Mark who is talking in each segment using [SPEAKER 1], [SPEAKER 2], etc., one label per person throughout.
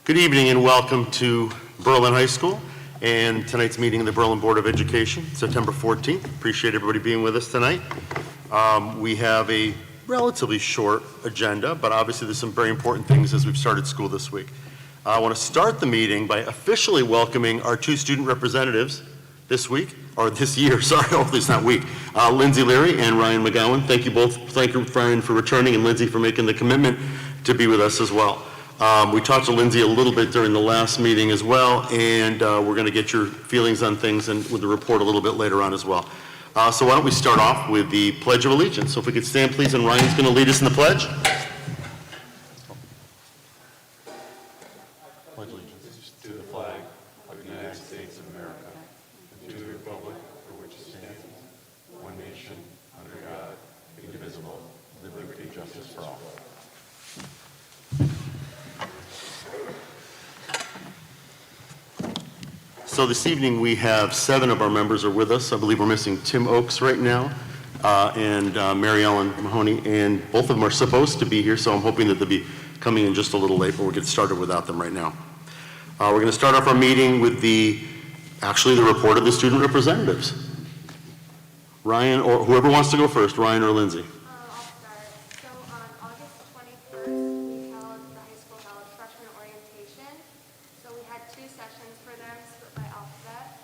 [SPEAKER 1] Good evening and welcome to Berlin High School and tonight's meeting of the Berlin Board of Education, September 14th. Appreciate everybody being with us tonight. We have a relatively short agenda, but obviously there's some very important things as we've started school this week. I want to start the meeting by officially welcoming our two student representatives this week, or this year, sorry, hopefully it's not week. Lindsay Leary and Ryan McGowan. Thank you both. Thank you, Ryan, for returning, and Lindsay for making the commitment to be with us as well. We talked to Lindsay a little bit during the last meeting as well, and we're going to get your feelings on things and with the report a little bit later on as well. So why don't we start off with the Pledge of Allegiance. So if we could stand, please, and Ryan's going to lead us in the pledge.
[SPEAKER 2] Pledge allegiance to the flag of the United States of America, and to the republic for which it stands, one nation, under God, indivisible, with liberty and justice for all.
[SPEAKER 1] So this evening we have 7 of our members are with us. I believe we're missing Tim Oakes right now and Mary Ellen Mahoney, and both of them are supposed to be here, so I'm hoping that they'll be coming in just a little late, but we'll get started without them right now. We're going to start off our meeting with the report of the student representatives. Ryan, or whoever wants to go first, Ryan or Lindsay.
[SPEAKER 3] I'll start. So on August 21st, we held the high school held freshman orientation. So we had 2 sessions for them split by alphabet.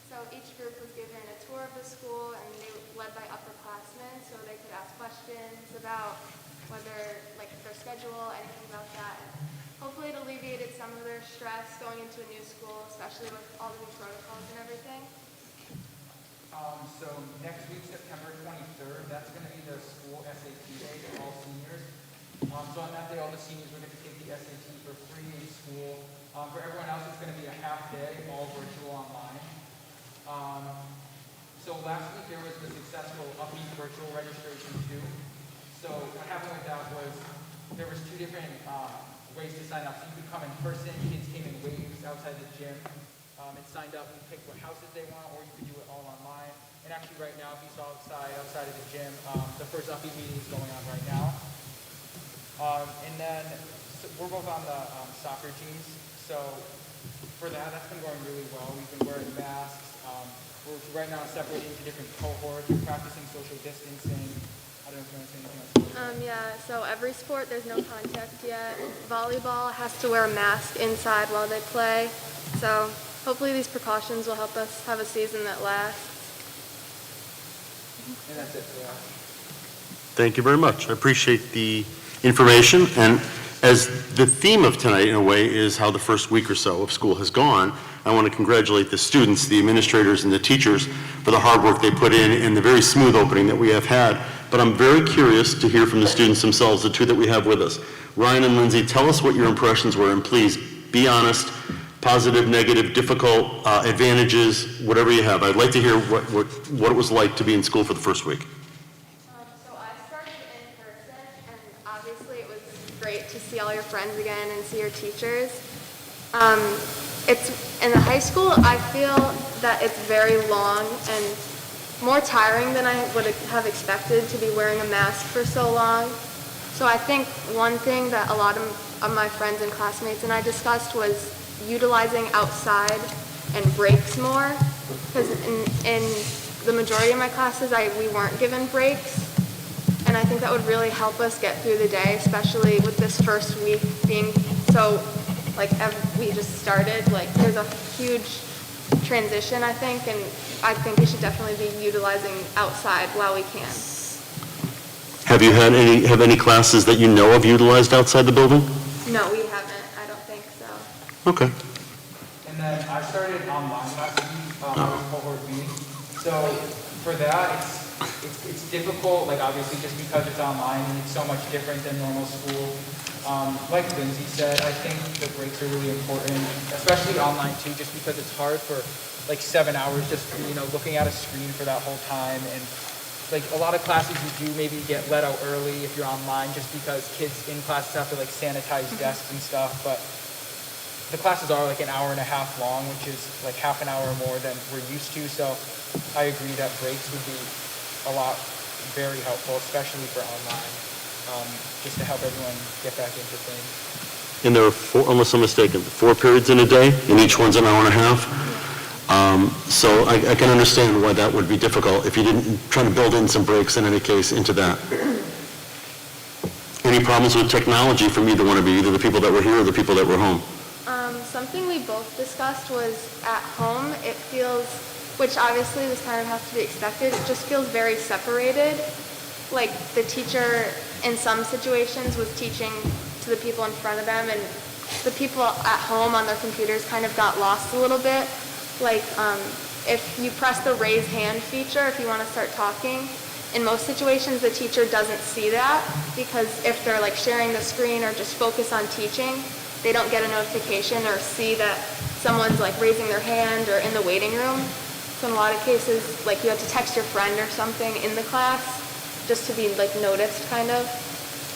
[SPEAKER 3] So each group was given a tour of the school and they were led by upperclassmen so they could ask questions about whether, like, their schedule, anything about that. And hopefully it alleviated some of their stress going into a new school, especially with all the new protocols and everything.
[SPEAKER 4] So next week, September 23rd, that's going to be the school SAT day for all seniors. So on that day, all the seniors will get to take the SAT for free in school. For everyone else, it's going to be a half day, all virtual online. So last week, there was the successful Upbeat virtual registration too. So what happened with that was there was 2 different ways to sign up. So you could come in person, kids came in waves outside the gym and signed up and picked what houses they want, or you could do it all online. And actually right now, if you saw outside of the gym, the first Upbeat meeting is going on right now. And then so we're both on the soccer teams. So for that's been going really well. We've been wearing masks. We're right now separating into different cohorts. We're practicing social distancing. I don't know if you want to say anything else.
[SPEAKER 3] Yeah, so every sport, there's no contact yet. Volleyball has to wear a mask inside while they play. So hopefully these precautions will help us have a season that lasts.
[SPEAKER 4] And that's it for us.
[SPEAKER 1] Thank you very much. I appreciate the information. And as the theme of tonight, in a way, is how the first week or so of school has gone, I want to congratulate the students, the administrators, and the teachers for the hard work they put in and the very smooth opening that we have had. But I'm very curious to hear from the students themselves, the 2 that we have with us. Ryan and Lindsay, tell us what your impressions were, and please be honest, positive, negative, difficult, advantages, whatever you have. I'd like to hear what it was like to be in school for the first week.
[SPEAKER 3] So I started in person, and obviously it was great to see all your friends again and see your teachers. It's in the high school, I feel that it's very long and more tiring than I would have expected to be wearing a mask for so long. So I think one thing that a lot of my friends and classmates and I discussed was utilizing outside and breaks more, because in the majority of my classes we weren't given breaks, and I think that would really help us get through the day, especially with this first week being so, like, we just started, like, there's a huge transition, I think, and I think we should definitely be utilizing outside while we can.
[SPEAKER 1] Have any classes that you know of utilized outside the building?
[SPEAKER 3] No, we haven't. I don't think so.
[SPEAKER 1] Okay.
[SPEAKER 4] And then I started online last week. I was cohort B. So for that, it's difficult, like, obviously just because it's online and it's so much different than normal school. Like Lindsay said, I think the breaks are really important, especially online too, just because it's hard for like 7 hours just, looking at a screen for that whole time. And like a lot of classes you do maybe get let out early if you're online, just because kids in classes have to like sanitize desks and stuff. But the classes are like an hour and a half long, which is like half an hour more than we're used to. So I agree that breaks would be very helpful, especially for online, just to help everyone get back into things.
[SPEAKER 1] And there are four, unless I'm mistaken, 4 periods in a day, and each one's an hour and a half. So I can understand why that would be difficult if you didn't try to build in some breaks in any case into that. Any problems with technology from either one of you, either the people that were here or the people that were home?
[SPEAKER 3] Something we both discussed was at home, it feels, which obviously this kind of has to be expected, it just feels very separated. Like the teacher in some situations was teaching to the people in front of them, and the people at home on their computers kind of got lost a little bit. Like if you press the raise hand feature, if you want to start talking, in most situations the teacher doesn't see that, because if they're like sharing the screen or just focus on teaching, they don't get a notification or see that someone's like raising their hand or in the waiting room. So in a lot of cases, like you have to text your friend or something in the class just to be like noticed, kind of.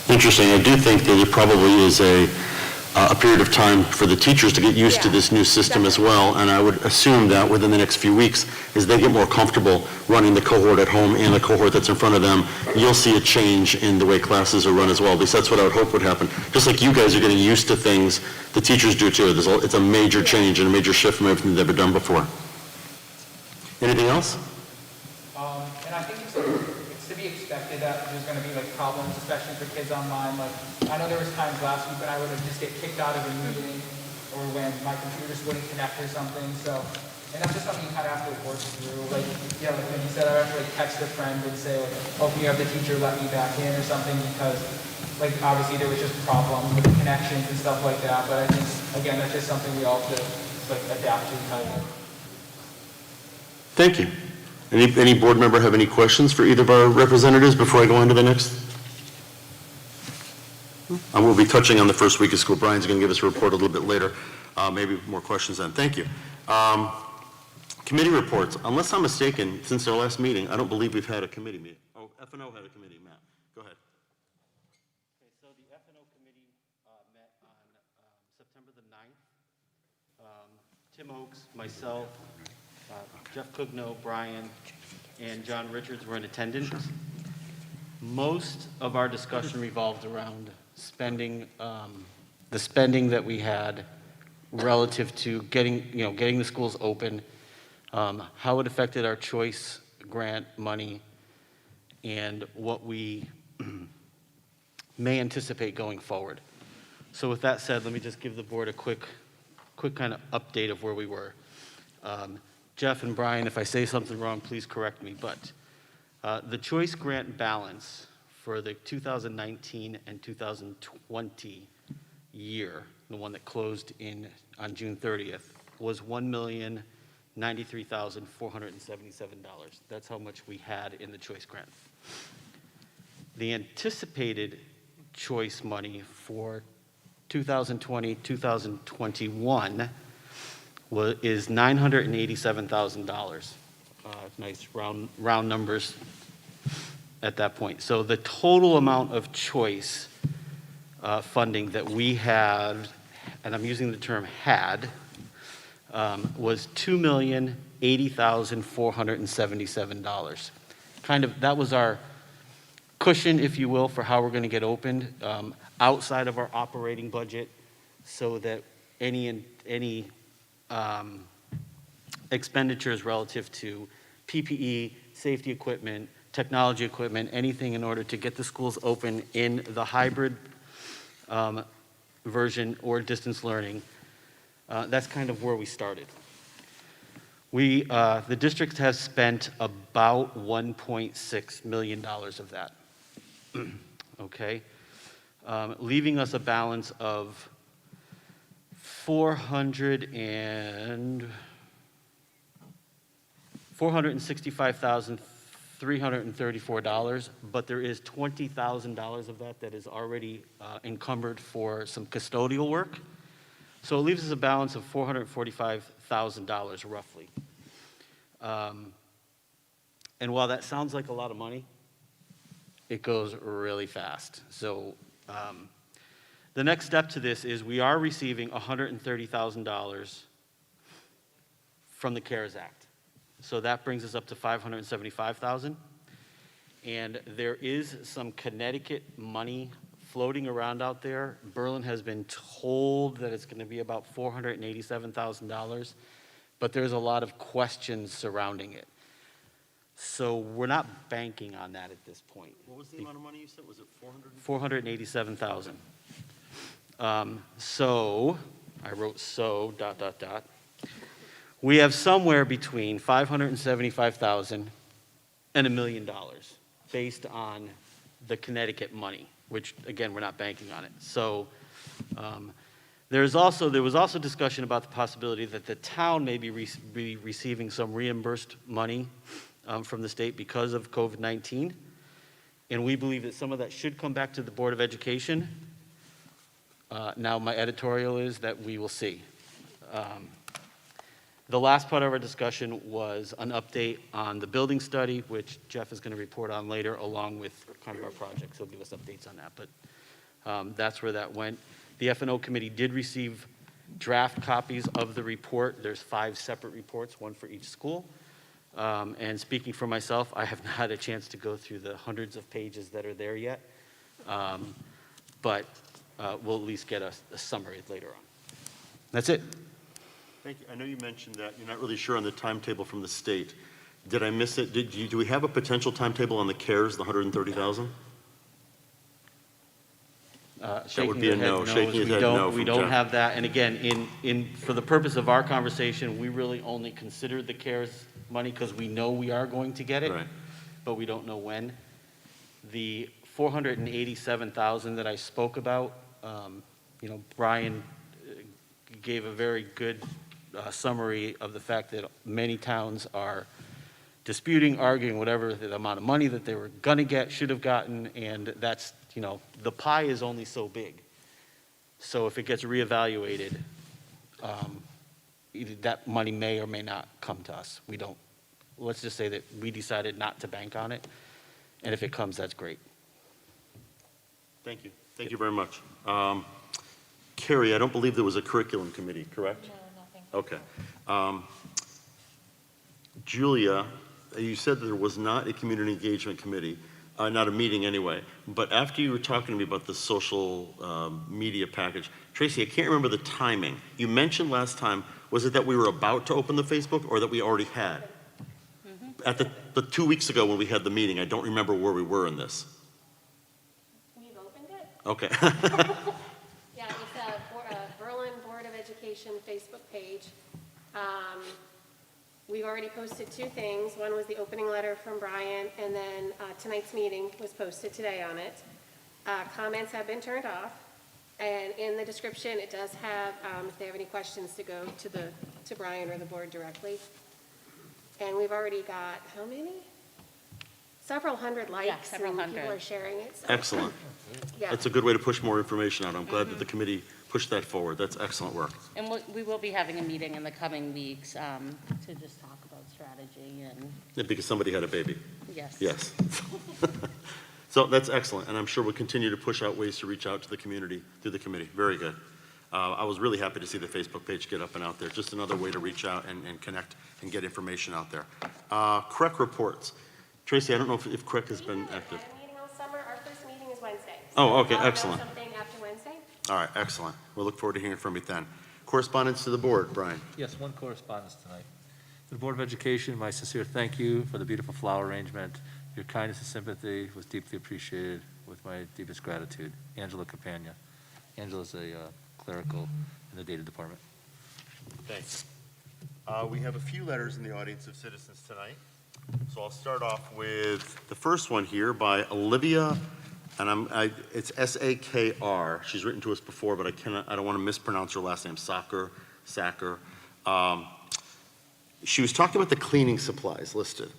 [SPEAKER 1] Interesting. I do think that it probably is a period of time for the teachers to get used to this new system as well, and I would assume that within the next few weeks, as they get more comfortable running the cohort at home and the cohort that's in front of them, you'll see a change in the way classes are run as well. At least that's what I would hope would happen. Just like you guys are getting used to things, the teachers do too. It's a major change and a major shift from everything they've ever done before. Anything else?
[SPEAKER 4] And I think it's to be expected that there's going to be like problems, especially for kids online. Like I know there was times last week when I would have just get kicked out of a meeting, or when my computer just wouldn't connect or something. So, and that's just something you kind of have to work through. Like, yeah, like when you said, I have to like text a friend and say, like, oh, can you have the teacher let me back in or something, because like obviously there was just problems with the connections and stuff like that. But I think again that's just something we all have to like adapt to, kind of.
[SPEAKER 1] Thank you. Any board member have any questions for either of our representatives before I go on to the next? I will be touching on the first week of school. Brian's going to give us a report a little bit later. Maybe more questions then. Thank you. Committee reports. Unless I'm mistaken, since our last meeting, I don't believe we've had a committee meeting. Oh, F&O had a committee. Matt, go ahead.
[SPEAKER 5] Okay, so the F&O committee met on September the 9th. Tim Oakes, myself, Jeff Cugno, Brian, and John Richards were in attendance. Most of our discussion revolved around spending, the spending that we had relative to getting the schools open, how it affected our choice grant money, and what we may anticipate going forward. So with that said, let me just give the board a quick kind of update of where we were. Jeff and Brian, if I say something wrong, please correct me, but the choice grant balance for the 2019 and 2020 year, the one that closed on June 30th, was $1,093,477. That's how much we had in the choice grant. The anticipated choice money for 2020, 2021 is $987,000. Nice round numbers at that point. So the total amount of choice funding that we had, and I'm using the term had, was $2,080,477. That was our cushion, if you will, for how we're going to get opened outside of our operating budget, so that any expenditures relative to PPE, safety equipment, technology equipment, anything in order to get the schools open in the hybrid version or distance learning, that's kind of where we started. The district has spent about $1.6 million of that, okay? Leaving us a balance of $465,334, but there is $20,000 of that is already encumbered for some custodial work. So it leaves us a balance of $445,000 roughly. And while that sounds like a lot of money, it goes really fast. So the next step to this is we are receiving $130,000 from the CARES Act. So that brings us up to $575,000. And there is some Connecticut money floating around out there. Berlin has been told that it's going to be about $487,000, but there's a lot of questions surrounding it. So we're not banking on that at this point.
[SPEAKER 1] What was the amount of money you said? Was it 400?
[SPEAKER 5] 487,000. So, I wrote so, ... We have somewhere between 575,000 and $1 million based on the Connecticut money, which, again, we're not banking on it. So there was also discussion about the possibility that the town may be receiving some reimbursed money from the state because of COVID-19. And we believe that some of that should come back to the Board of Education. Now, my editorial is that we will see. The last part of our discussion was an update on the building study, which Jeff is going to report on later, along with kind of our projects. He'll give us updates on that, but that's where that went. The F&O committee did receive draft copies of the report. There's 5 separate reports, one for each school. And speaking for myself, I have not had a chance to go through the hundreds of pages that are there yet, but we'll at least get a summary later on. That's it.
[SPEAKER 1] Thank you. I know you mentioned that you're not really sure on the timetable from the state. Did I miss it? Do we have a potential timetable on the CARES, the 130,000? That would be a no. Shaking his head no from
[SPEAKER 5] We don't
[SPEAKER 1] Jeff.
[SPEAKER 5] have that. And again, for the purpose of our conversation, we really only considered the CARES money because we know we are going to get it,
[SPEAKER 1] Right.
[SPEAKER 5] but we don't know when. The 487,000 that I spoke about, Brian gave a very good summary of the fact that many towns are disputing, arguing, whatever the amount of money that they were going to get, should have gotten, and that's, the pie is only so big. So if it gets reevaluated, that money may or may not come to us. We don't. Let's just say that we decided not to bank on it, and if it comes, that's great.
[SPEAKER 1] Thank you. Thank you very much. Carrie, I don't believe there was a curriculum committee, correct?
[SPEAKER 6] No, nothing.
[SPEAKER 1] Okay. Julia, you said that there was not a community engagement committee, not a meeting anyway, but after you were talking to me about the social media package, Tracy, I can't remember the timing. You mentioned last time, was it that we were about to open the Facebook or that we already had? At the 2 weeks ago when we had the meeting, I don't remember where we were in this.
[SPEAKER 6] We've opened it?
[SPEAKER 1] Okay.
[SPEAKER 6] Yeah, it's a Berlin Board of Education Facebook page. We've already posted 2 things. One was the opening letter from Brian, and then tonight's meeting was posted today on it. Comments have been turned off, and in the description, it does have, if they have any questions, to go to Brian or the board directly. And we've already got, how many? Several hundred likes.
[SPEAKER 7] several
[SPEAKER 6] and
[SPEAKER 7] hundred.
[SPEAKER 6] People are sharing it. So,
[SPEAKER 1] Excellent.
[SPEAKER 6] yeah.
[SPEAKER 1] That's a good way to push more information out. I'm glad that the committee pushed that forward. That's excellent work.
[SPEAKER 7] And we will be having a meeting in the coming weeks to just talk about strategy and,
[SPEAKER 1] Yeah, because somebody had a baby.
[SPEAKER 7] yes.
[SPEAKER 1] Yes. So that's excellent, and I'm sure we'll continue to push out ways to reach out to the community through the committee. Very good. I was really happy to see the Facebook page get up and out there. Just another way to reach out and connect and get information out there. CREC reports. Tracy, I don't know if CREC has been active.
[SPEAKER 6] We had a meeting all summer. Our first meeting is Wednesday.
[SPEAKER 1] Oh, okay,
[SPEAKER 6] I'll know
[SPEAKER 1] excellent.
[SPEAKER 6] something after Wednesday.
[SPEAKER 1] All right, excellent. We'll look forward to hearing from you then. Correspondence to the board, Brian.
[SPEAKER 8] Yes, one correspondence tonight. To the Board of Education, my sincere thank you for the beautiful flower arrangement. Your kindness and sympathy was deeply appreciated with my deepest gratitude. Angela Capania. Angela's a clerical in the data department.
[SPEAKER 1] Thanks. We have a few letters in the audience of citizens tonight. So I'll start off with the first one here by Olivia, and it's S-A-K-R. She's written to us before, but I don't want to mispronounce her last name, Sacker. She was talking about the cleaning supplies listed.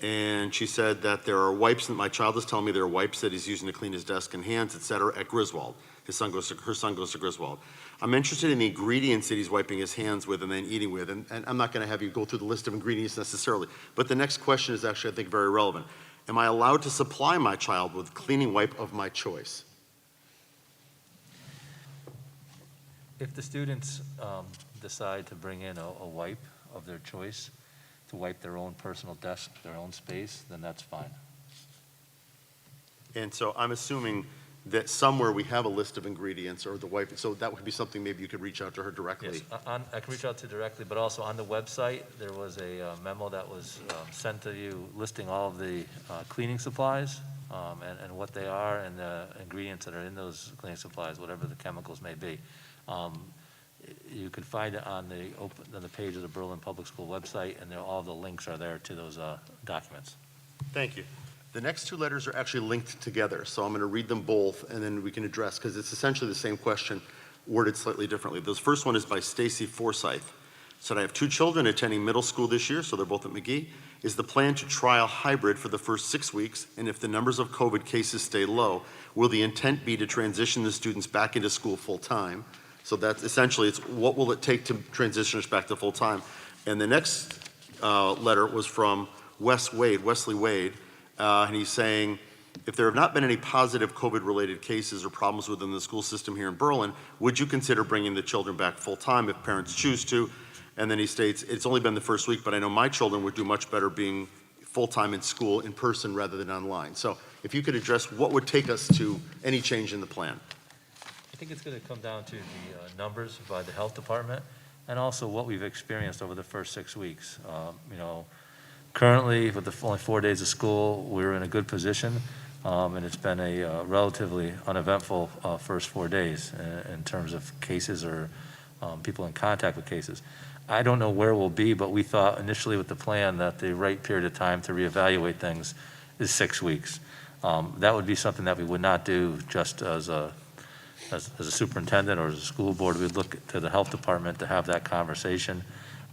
[SPEAKER 1] And she said that there are wipes, and my child is telling me there are wipes that he's using to clean his desk and hands, et cetera, at Griswold. Her son goes to Griswold. I'm interested in the ingredients that he's wiping his hands with and then eating with. And I'm not going to have you go through the list of ingredients necessarily. But the next question is actually, I think, very relevant. Am I allowed to supply my child with cleaning wipe of my choice?
[SPEAKER 8] If the students decide to bring in a wipe of their choice to wipe their own personal desk, their own space, then that's fine.
[SPEAKER 1] And so I'm assuming that somewhere we have a list of ingredients or the wife, so that would be something maybe you could reach out to her directly.
[SPEAKER 8] Yes, I can reach out to directly, but also on the website, there was a memo that was sent to you listing all of the cleaning supplies and what they are and the ingredients that are in those cleaning supplies, whatever the chemicals may be. You can find it on the page of the Berlin Public School website, and all the links are there to those documents.
[SPEAKER 1] Thank you. The next two letters are actually linked together, so I'm going to read them both, and then we can address, because it's essentially the same question, worded slightly differently. This first one is by Stacy Forsyth. Said, I have two children attending middle school this year, so they're both at McGee. Is the plan to trial hybrid for the first 6 weeks, and if the numbers of COVID cases stay low, will the intent be to transition the students back into school full-time? So that's essentially, it's what will it take to transition us back to full-time? And the next letter was from Wesley Wade, and he's saying, if there have not been any positive COVID-related cases or problems within the school system here in Berlin, would you consider bringing the children back full-time if parents choose to? And then he states, it's only been the first week, but I know my children would do much better being full-time in school in person rather than online. So if you could address what would take us to any change in the plan.
[SPEAKER 8] I think it's going to come down to the numbers by the health department and also what we've experienced over the first 6 weeks. Currently, with the only 4 days of school, we're in a good position, and it's been a relatively uneventful first 4 days in terms of cases or people in contact with cases. I don't know where we'll be, but we thought initially with the plan that the right period of time to reevaluate things is 6 weeks. That would be something that we would not do just as a superintendent or as a school board. We'd look to the health department to have that conversation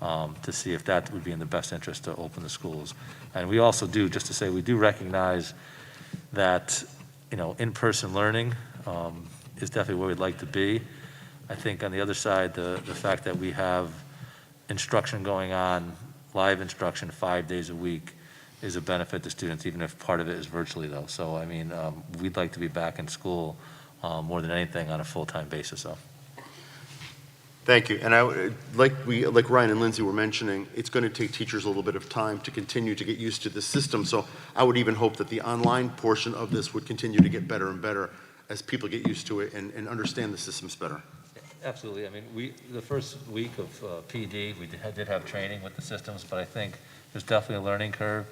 [SPEAKER 8] to see if that would be in the best interest to open the schools. And we also do, just to say, we do recognize that, in-person learning is definitely where we'd like to be. I think on the other side, the fact that we have instruction going on, live instruction 5 days a week is a benefit to students, even if part of it is virtually though. So, we'd like to be back in school more than anything on a full-time basis, so.
[SPEAKER 1] Thank you. And like Ryan and Lindsay were mentioning, it's going to take teachers a little bit of time to continue to get used to the system. So I would even hope that the online portion of this would continue to get better and better as people get used to it and understand the systems better.
[SPEAKER 8] Absolutely. The first week of PD, we did have training with the systems, but I think there's definitely a learning curve.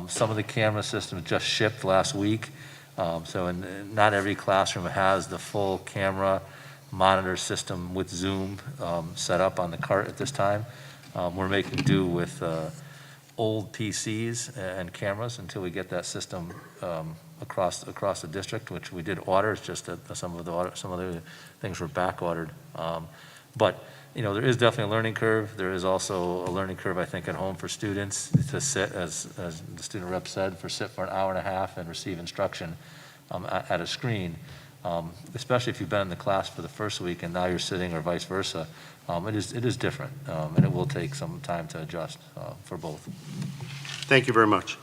[SPEAKER 8] Some of the camera systems just shipped last week. Not every classroom has the full camera monitor system with Zoom set up on the cart at this time. We're making do with old PCs and cameras until we get that system across the district, which we did order. It's just that some of the things were back ordered. But there is definitely a learning curve. There is also a learning curve, I think, at home for students to sit, as the student rep said, sit for an hour and a half and receive instruction at a screen. Especially if you've been in the class for the first week and now you're sitting, or vice versa. It is different, and it will take some time to adjust for both.
[SPEAKER 1] Thank you very much.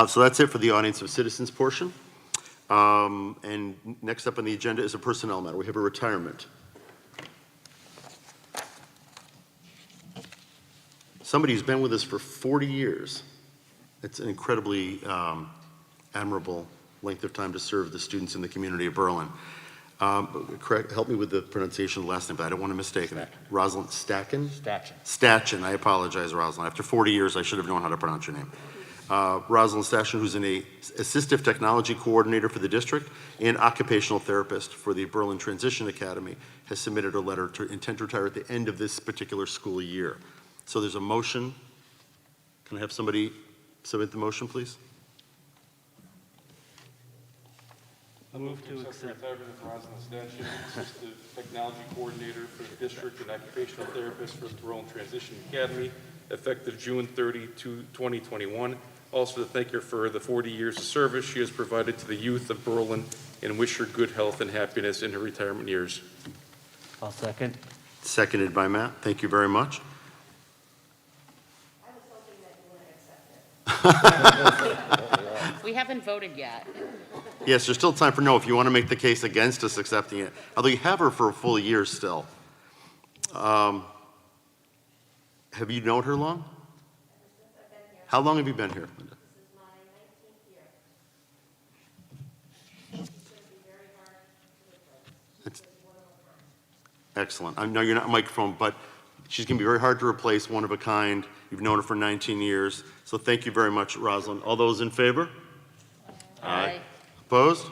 [SPEAKER 1] So that's it for the audience of citizens portion. And next up on the agenda is a personnel matter. We have a retirement. Somebody who's been with us for 40 years. It's an incredibly admirable length of time to serve the students in the community of Berlin. Help me with the pronunciation of the last name, but I don't want to mistake it. Rosalind Stacken? Stachin. I apologize, Rosalind. After 40 years, I should have known how to pronounce your name. Rosalind Stachin, who's an assistive technology coordinator for the district and occupational therapist for the Berlin Transition Academy, has submitted a letter to intent to retire at the end of this particular school year. So there's a motion. Can I have somebody submit the motion, please?
[SPEAKER 5] I move to accept.
[SPEAKER 2] Retirement of Rosalind Statute, Assistive Technology Coordinator for the District and Occupational Therapist for the Berlin Transition Academy, effective June 30, 2021. Also to thank her for the 40 years of service she has provided to the youth of Berlin and wish her good health and happiness in her retirement years.
[SPEAKER 5] I'll second.
[SPEAKER 1] Seconded by Matt. Thank you very much.
[SPEAKER 6] I was hoping that you wouldn't accept it.
[SPEAKER 7] We haven't voted yet.
[SPEAKER 1] Yes, there's still time for no if you want to make the case against us accepting it. Although you have her for a full year still. Have you known her long?
[SPEAKER 6] I've been here.
[SPEAKER 1] How long have you been here, Linda?
[SPEAKER 6] This is my 19th year. It's going to be very hard
[SPEAKER 1] Excellent. I know you're not a microphone, but she's going to be very hard to replace, one of a kind. You've known her for 19 years. So thank you very much, Rosalind. All those in favor?
[SPEAKER 7] Aye.
[SPEAKER 1] Opposed?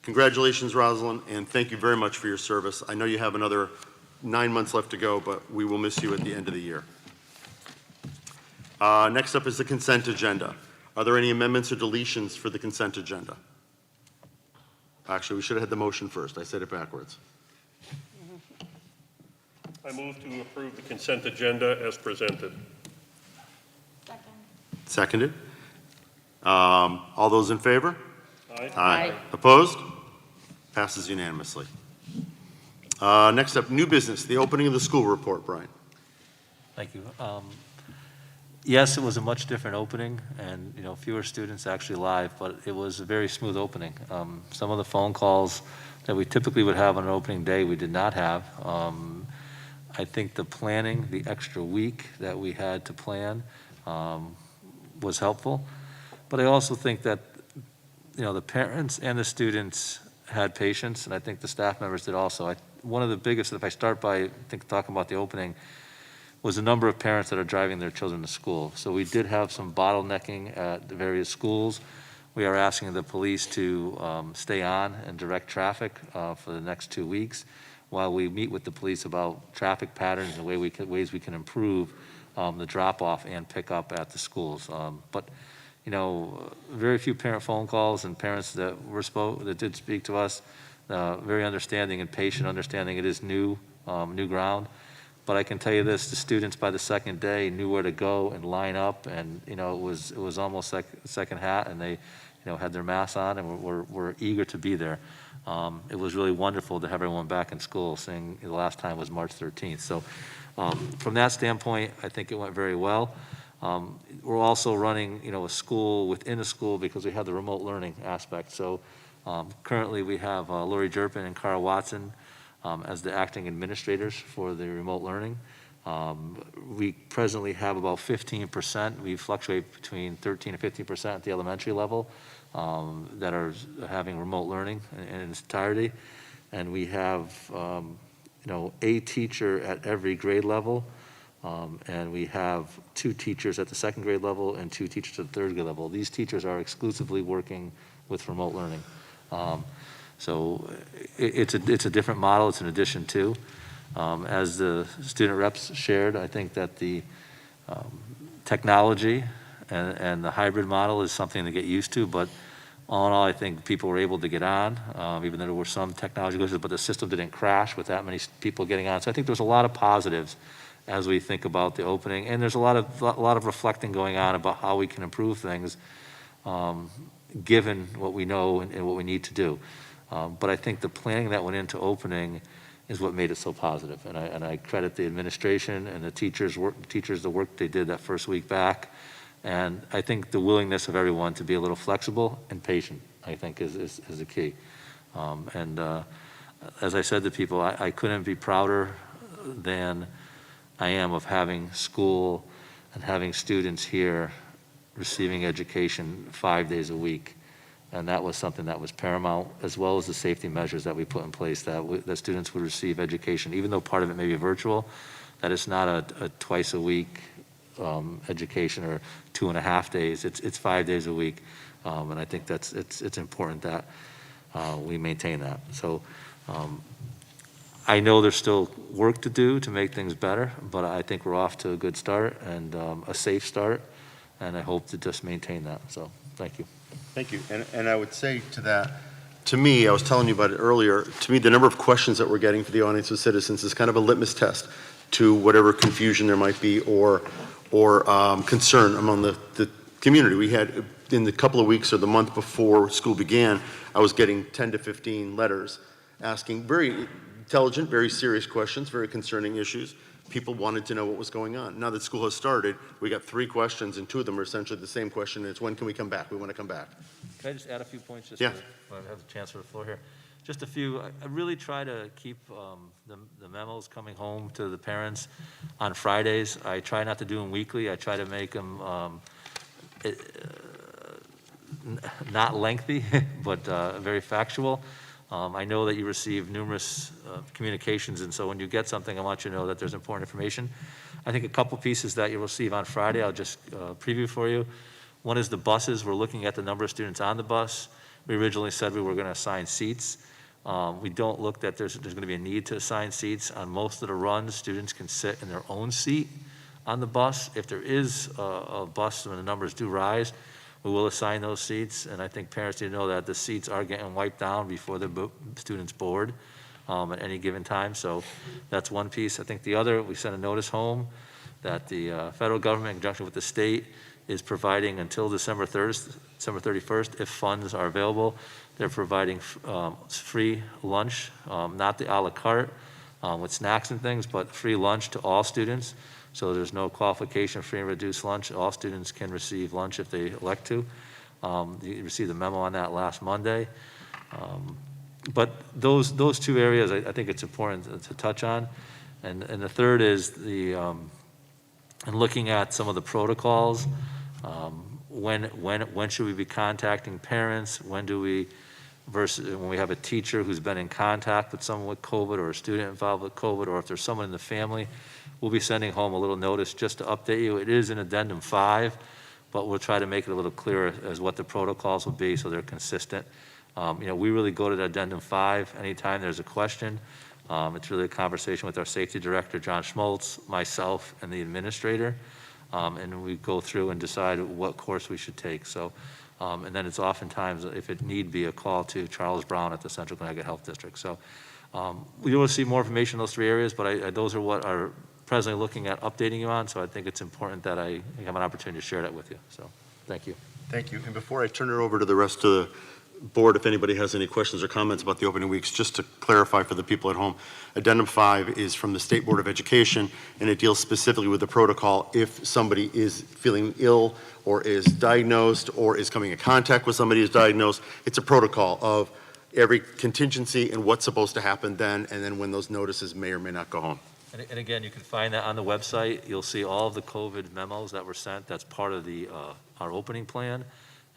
[SPEAKER 1] Congratulations, Rosalind, and thank you very much for your service. I know you have another 9 months left to go, but we will miss you at the end of the year. Next up is the consent agenda. Are there any amendments or deletions for the consent agenda? Actually, we should have had the motion first. I said it backwards.
[SPEAKER 9] I move to approve the consent agenda as presented.
[SPEAKER 1] Seconded. All those in favor?
[SPEAKER 9] Aye.
[SPEAKER 7] Aye.
[SPEAKER 1] Opposed? Passes unanimously. Next up, new business, the opening of the school report, Brian.
[SPEAKER 8] Thank you. Yes, it was a much different opening, and, fewer students actually live, but it was a very smooth opening. Some of the phone calls that we typically would have on an opening day, we did not have. I think the planning, the extra week that we had to plan, was helpful. But I also think that, the parents and the students had patience, and I think the staff members did also. One of the biggest, if I start by talking about the opening, was the number of parents that are driving their children to school. So we did have some bottlenecking at the various schools. We are asking the police to stay on and direct traffic for the next 2 weeks while we meet with the police about traffic patterns and ways we can improve the drop-off and pick-up at the schools. But very few parent phone calls, and parents that did speak to us, very understanding and patient, understanding it is new ground. But I can tell you this, the students by the second day knew where to go and line up, and, it was almost like second hat, and they, had their masks on and were eager to be there. It was really wonderful to have everyone back in school, seeing the last time was March 13th. So from that standpoint, I think it went very well. We're also running, a school within a school because we have the remote learning aspect. So currently we have Lori Jerpin and Carl Watson as the acting administrators for the remote learning. We presently have about 15%. We fluctuate between 13 and 15% at the elementary level that are having remote learning in its entirety. And we have, a teacher at every grade level. And we have 2 teachers at the second grade level and 2 teachers at the third grade level. These teachers are exclusively working with remote learning. So it's a different model. It's an addition to. As the student reps shared, I think that the technology and the hybrid model is something to get used to, but all in all, I think people were able to get on, even though there were some technology glitches, but the system didn't crash with that many people getting on. So I think there's a lot of positives as we think about the opening, and there's a lot of reflecting going on about how we can improve things, given what we know and what we need to do. But I think the planning that went into opening is what made it so positive. And I credit the administration and the teachers, the work they did that first week back. And I think the willingness of everyone to be a little flexible and patient, I think, is the key. As I said to people, I couldn't be prouder than I am of having school and having students here receiving education 5 days a week. And that was something that was paramount, as well as the safety measures that we put in place, that students would receive education, even though part of it may be virtual, that it's not a twice a week education or 2.5 days. It's 5 days a week. And I think it's important that we maintain that. So I know there's still work to do to make things better, but I think we're off to a good start and a safe start, and I hope to just maintain that. So thank you.
[SPEAKER 1] Thank you. And I would say to that, to me, I was telling you about it earlier, to me, the number of questions that we're getting for the audience of citizens is kind of a litmus test to whatever confusion there might be or concern among the community. We had, in the couple of weeks or the month before school began, I was getting 10 to 15 letters asking very intelligent, very serious questions, very concerning issues. People wanted to know what was going on. Now that school has started, we got 3 questions, and 2 of them are essentially the same question. It's when can we come back? We want to come back.
[SPEAKER 8] Can I just add a few points?
[SPEAKER 1] Yeah.
[SPEAKER 8] When I have the chance for the floor here. Just a few. I really try to keep the memos coming home to the parents on Fridays. I try not to do them weekly. I try to make them not lengthy, but very factual. I know that you receive numerous communications, and so when you get something, I want you to know that there's important information. I think a couple pieces that you'll receive on Friday, I'll just preview for you. One is the buses. We're looking at the number of students on the bus. We originally said we were going to assign seats. We don't look that there's going to be a need to assign seats. On most of the runs, students can sit in their own seat on the bus. If there is a bus when the numbers do rise, we will assign those seats. And I think parents need to know that the seats are getting wiped down before the students board at any given time. So that's one piece. I think the other, we sent a notice home that the federal government, in conjunction with the state, is providing until December 31st, if funds are available. They're providing free lunch, not the a la carte with snacks and things, but free lunch to all students. So there's no qualification, free and reduced lunch. All students can receive lunch if they elect to. You received a memo on that last Monday. But those two areas, I think it's important to touch on. And the third is and looking at some of the protocols. When should we be contacting parents? Versus when we have a teacher who's been in contact with someone with COVID or a student involved with COVID, or if there's someone in the family, we'll be sending home a little notice just to update you. It is in Addendum 5, but we'll try to make it a little clearer as what the protocols will be so they're consistent. We really go to the Addendum 5 anytime there's a question. It's really a conversation with our safety director, John Schmaltz, myself, and the administrator. And we go through and decide what course we should take. So, and then it's oftentimes, if it need be, a call to Charles Brown at the Central Connecticut Health District. So we will see more information in those three areas, but those are what are presently looking at updating you on. So I think it's important that I have an opportunity to share that with you. So thank you.
[SPEAKER 1] Thank you. And before I turn it over to the rest of the board, if anybody has any questions or comments about the opening weeks, just to clarify for the people at home, Addendum 5 is from the State Board of Education, and it deals specifically with the protocol if somebody is feeling ill or is diagnosed or is coming in contact with somebody who's diagnosed. It's a protocol of every contingency and what's supposed to happen then, and then when those notices may or may not go home.
[SPEAKER 8] And again, you can find that on the website. You'll see all of the COVID memos that were sent. That's part of our opening plan.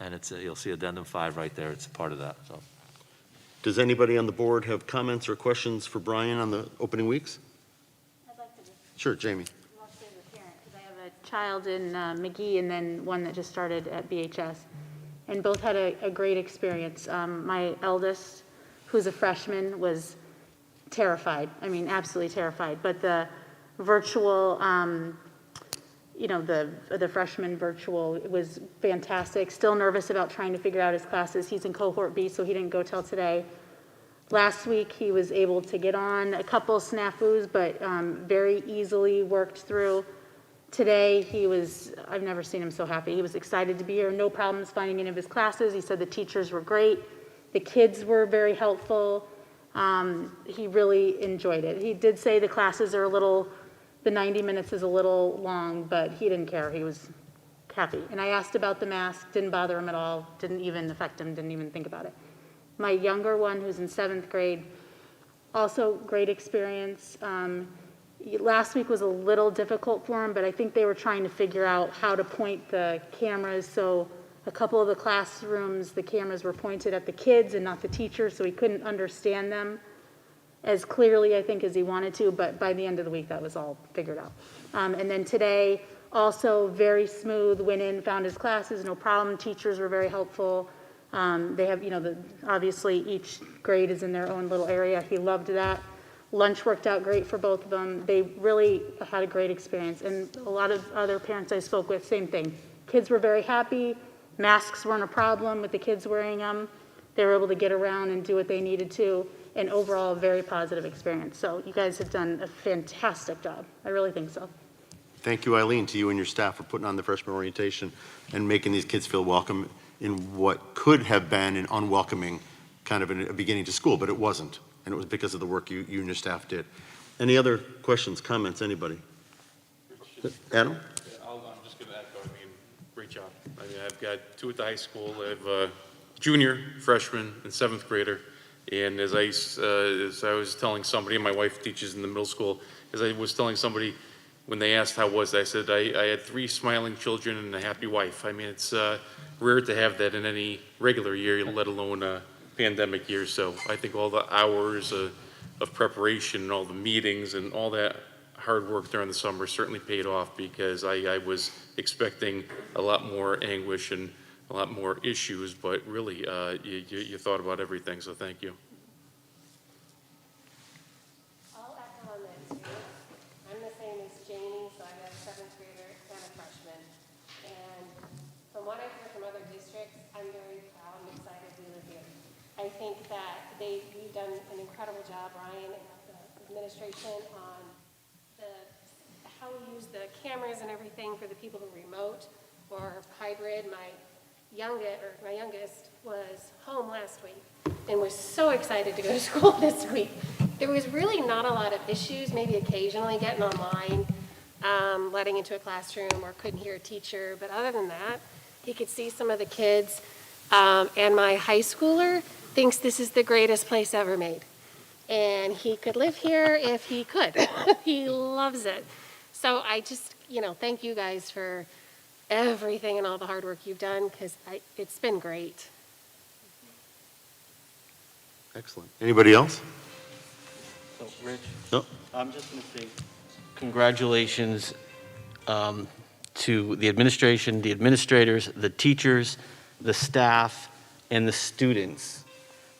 [SPEAKER 8] And you'll see Addendum 5 right there. It's a part of that. So,
[SPEAKER 1] Does anybody on the board have comments or questions for Brian on the opening weeks?
[SPEAKER 7] I'd like to just
[SPEAKER 1] Sure, Jamie.
[SPEAKER 7] mostly as a parent, because I have a child in McGee and then one that just started at BHS. And both had a great experience. My eldest, who's a freshman, was terrified. I mean, absolutely terrified. But the virtual, the freshman virtual was fantastic. Still nervous about trying to figure out his classes. He's in cohort B, so he didn't go till today. Last week, he was able to get on a couple snafus, but very easily worked through. Today, I've never seen him so happy. He was excited to be here, no problems finding any of his classes. He said the teachers were great. The kids were very helpful. He really enjoyed it. He did say the classes are the 90 minutes is a little long, but he didn't care. He was happy. And I asked about the mask, didn't bother him at all, didn't even affect him, didn't even think about it. My younger one, who's in 7th grade, also great experience. Last week was a little difficult for him, but I think they were trying to figure out how to point the cameras. So a couple of the classrooms, the cameras were pointed at the kids and not the teachers, so he couldn't understand them as clearly, I think, as he wanted to, but by the end of the week, that was all figured out. And then today, also very smooth, went in, found his classes, no problem. Teachers were very helpful. They have, obviously each grade is in their own little area. He loved that. Lunch worked out great for both of them. They really had a great experience. And a lot of other parents I spoke with, same thing. Kids were very happy. Masks weren't a problem with the kids wearing them. They were able to get around and do what they needed to. And overall, a very positive experience. So you guys have done a fantastic job. I really think so.
[SPEAKER 1] Thank you, Eileen, to you and your staff for putting on the freshman orientation and making these kids feel welcome in what could have been an unwelcoming kind of a beginning to school, but it wasn't. And it was because of the work you and your staff did. Any other questions, comments, anybody? Adam?
[SPEAKER 2] I'm just going to echo, great job. I've got 2 at the high school. I have a junior, freshman, and 7th grader. And as I was telling somebody, my wife teaches in the middle school, as I was telling somebody when they asked how was it, I said I had 3 smiling children and a happy wife. It's rare to have that in any regular year, let alone pandemic year, so I think all the hours of preparation and all the meetings and all that hard work during the summer certainly paid off, because I was expecting a lot more anguish and a lot more issues, but really, you thought about everything, so thank you.
[SPEAKER 6] I'll echo on that too. I'm the same as Jamie, so I have a seventh grader and a freshman. And from what I've heard from other districts, I'm very proud and excited we live here. I think that we've done an incredible job, Ryan, and the administration, on how we use the cameras and everything for the people who are remote or hybrid. My youngest was home last week and was so excited to go to school this week. There was really not a lot of issues, maybe occasionally getting online, letting into a classroom, or couldn't hear a teacher, but other than that, he could see some of the kids. And my high schooler thinks this is the greatest place ever made. And he could live here if he could. He loves it. So I just, thank you guys for everything and all the hard work you've done, because it's been great.
[SPEAKER 1] Excellent. Anybody else?
[SPEAKER 5] So, Rich?
[SPEAKER 1] No?
[SPEAKER 5] I'm just going to say congratulations to the administration, the administrators, the teachers, the staff, and the students,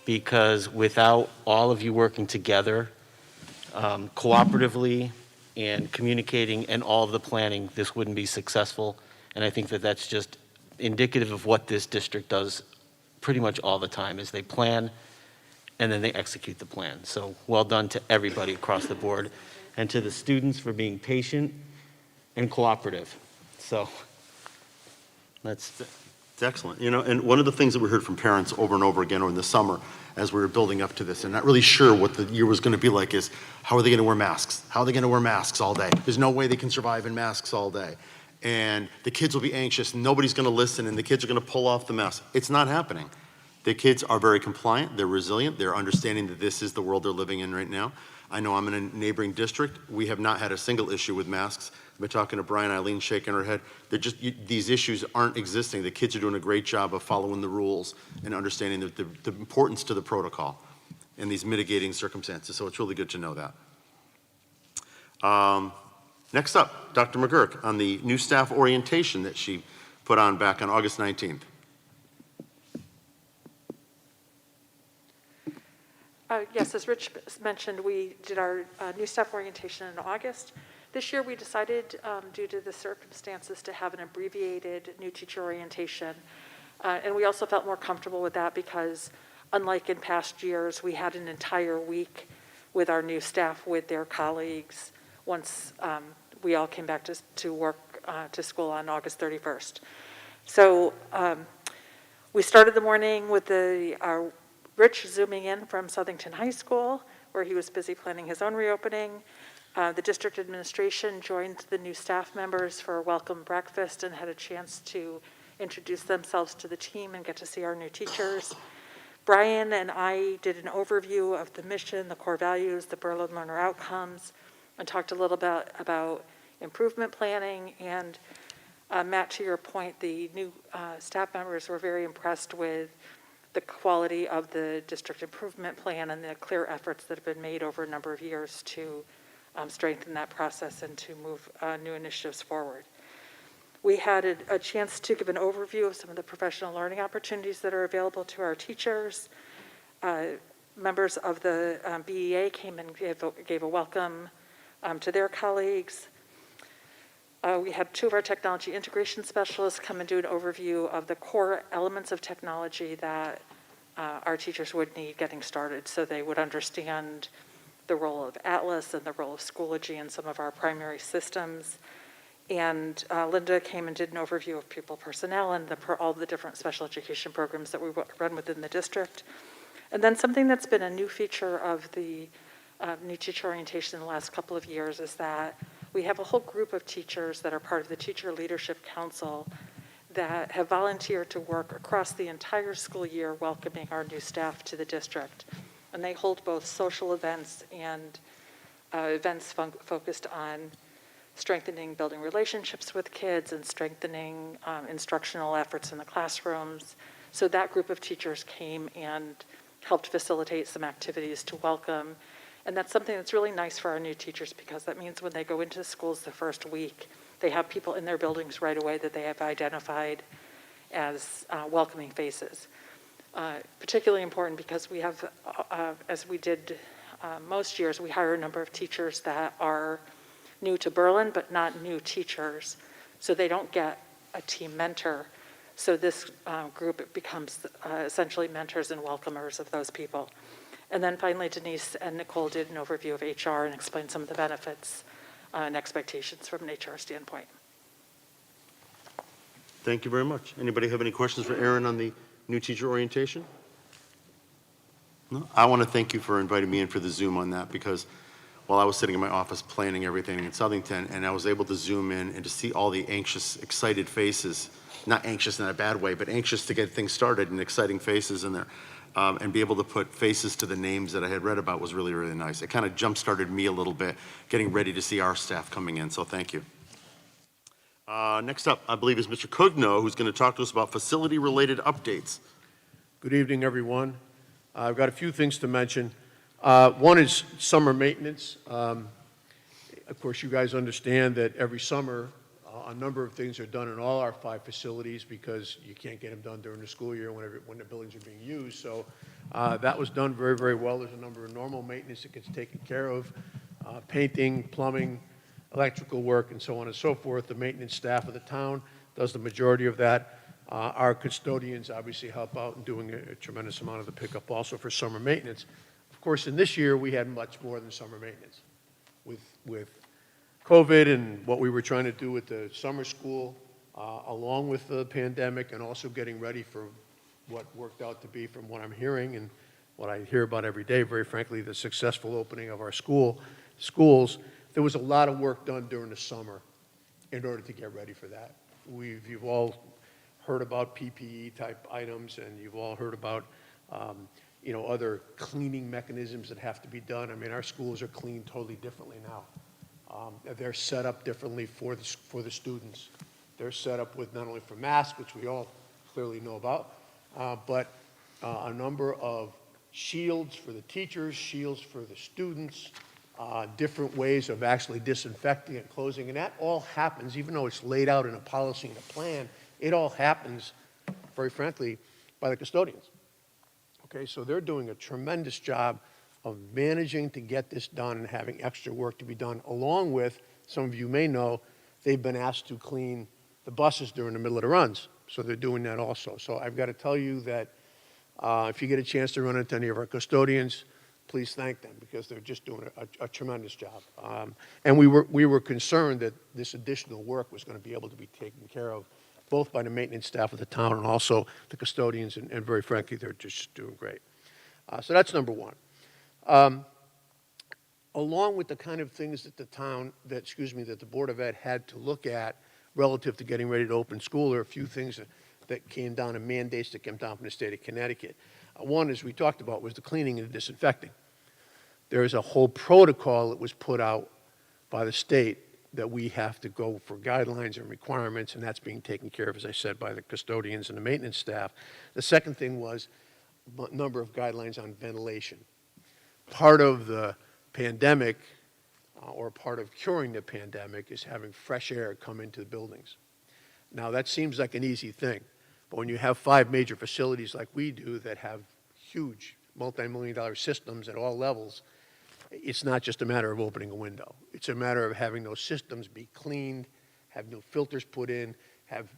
[SPEAKER 5] because without all of you working together cooperatively and communicating and all of the planning, this wouldn't be successful. And I think that that's just indicative of what this district does pretty much all the time, is they plan and then they execute the plan. So well done to everybody across the board, and to the students for being patient and cooperative. So that's...
[SPEAKER 1] It's excellent. And one of the things that we heard from parents over and over again over the summer as we were building up to this and not really sure what the year was going to be like is, how are they going to wear masks? How are they going to wear masks all day? There's no way they can survive in masks all day. And the kids will be anxious, and nobody's going to listen, and the kids are going to pull off the mask. It's not happening. The kids are very compliant. They're resilient. They're understanding that this is the world they're living in right now. I know I'm in a neighboring district. We have not had a single issue with masks. I've been talking to Brian, Eileen shaking her head. These issues aren't existing. The kids are doing a great job of following the rules and understanding the importance to the protocol and these mitigating circumstances. So it's really good to know that. Next up, Dr. McGurk on the new staff orientation that she put on back on August 19th.
[SPEAKER 10] Yes, as Rich mentioned, we did our new staff orientation in August. This year we decided, due to the circumstances, to have an abbreviated new teacher orientation. And we also felt more comfortable with that because, unlike in past years, we had an entire week with our new staff with their colleagues once we all came back to work, to school on August 31st. So we started the morning with Rich zooming in from Southington High School, where he was busy planning his own reopening. The district administration joined the new staff members for a welcome breakfast and had a chance to introduce themselves to the team and get to see our new teachers. Brian and I did an overview of the mission, the core values, the Berlin learner outcomes, and talked a little bit about improvement planning. And Matt, to your point, the new staff members were very impressed with the quality of the district improvement plan and the clear efforts that have been made over a number of years to strengthen that process and to move new initiatives forward. We had a chance to give an overview of some of the professional learning opportunities that are available to our teachers. Members of the BEA came and gave a welcome to their colleagues. We had two of our technology integration specialists come and do an overview of the core elements of technology that our teachers would need getting started, so they would understand the role of Atlas and the role of Schoology in some of our primary systems. And Linda came and did an overview of pupil personnel and all the different special education programs that we run within the district. And then something that's been a new feature of the new teacher orientation in the last couple of years is that we have a whole group of teachers that are part of the Teacher Leadership Council that have volunteered to work across the entire school year welcoming our new staff to the district. And they hold both social events and events focused on strengthening building relationships with kids and strengthening instructional efforts in the classrooms. So that group of teachers came and helped facilitate some activities to welcome. And that's something that's really nice for our new teachers, because that means when they go into schools the first week, they have people in their buildings right away that they have identified as welcoming faces. Particularly important because we have, as we did most years, we hire a number of teachers that are new to Berlin, but not new teachers. So they don't get a team mentor. So this group becomes essentially mentors and welcomers of those people. And then finally, Denise and Nicole did an overview of HR and explained some of the benefits and expectations from an HR standpoint.
[SPEAKER 1] Thank you very much. Anybody have any questions for Erin on the new teacher orientation? No? I want to thank you for inviting me in for the Zoom on that, because while I was sitting in my office planning everything in Southington, and I was able to zoom in and to see all the anxious, excited faces, not anxious in a bad way, but anxious to get things started and exciting faces in there, and be able to put faces to the names that I had read about was really, really nice. It kind of jump-started me a little bit, getting ready to see our staff coming in, so thank you. Next up, I believe, is Mr. Cugno, who's going to talk to us about facility-related updates.
[SPEAKER 11] Good evening, everyone. I've got a few things to mention. One is summer maintenance. Of course, you guys understand that every summer, a number of things are done in all our 5 facilities because you can't get them done during the school year when the buildings are being used. So that was done very, very well. There's a number of normal maintenance that gets taken care of, painting, plumbing, electrical work, and so on and so forth. The maintenance staff of the town does the majority of that. Our custodians obviously help out in doing a tremendous amount of the pickup also for summer maintenance. Of course, in this year, we had much more than summer maintenance. With COVID and what we were trying to do with the summer school, along with the pandemic, and also getting ready for what worked out to be, from what I'm hearing and what I hear about every day, very frankly, the successful opening of our schools, there was a lot of work done during the summer in order to get ready for that. You've all heard about PPE type items, and you've all heard about other cleaning mechanisms that have to be done. I mean, our schools are cleaned totally differently now. They're set up differently for the students. They're set up with not only for masks, which we all clearly know about, but a number of shields for the teachers, shields for the students, different ways of actually disinfecting and closing. And that all happens, even though it's laid out in a policy and a plan, it all happens, very frankly, by the custodians. Okay, so they're doing a tremendous job of managing to get this done and having extra work to be done, along with, some of you may know, they've been asked to clean the buses during the middle of the runs. So they're doing that also. So I've got to tell you that if you get a chance to run into any of our custodians, please thank them, because they're just doing a tremendous job. And we were concerned that this additional work was going to be able to be taken care of both by the maintenance staff of the town and also the custodians, and very frankly, they're just doing great. So that's number one. Along with the kind of things that the Board of Ed had to look at relative to getting ready to open school, there are a few things that came down, and mandates that came down from the state of Connecticut. One, as we talked about, was the cleaning and the disinfecting. There is a whole protocol that was put out by the state that we have to go for guidelines and requirements, and that's being taken care of, as I said, by the custodians and the maintenance staff. The second thing was a number of guidelines on ventilation. Part of the pandemic, or part of curing the pandemic, is having fresh air come into the buildings. Now, that seems like an easy thing, but when you have 5 major facilities like we do that have huge multi-million-dollar systems at all levels, it's not just a matter of opening a window. It's a matter of having those systems be cleaned, have new filters put in, have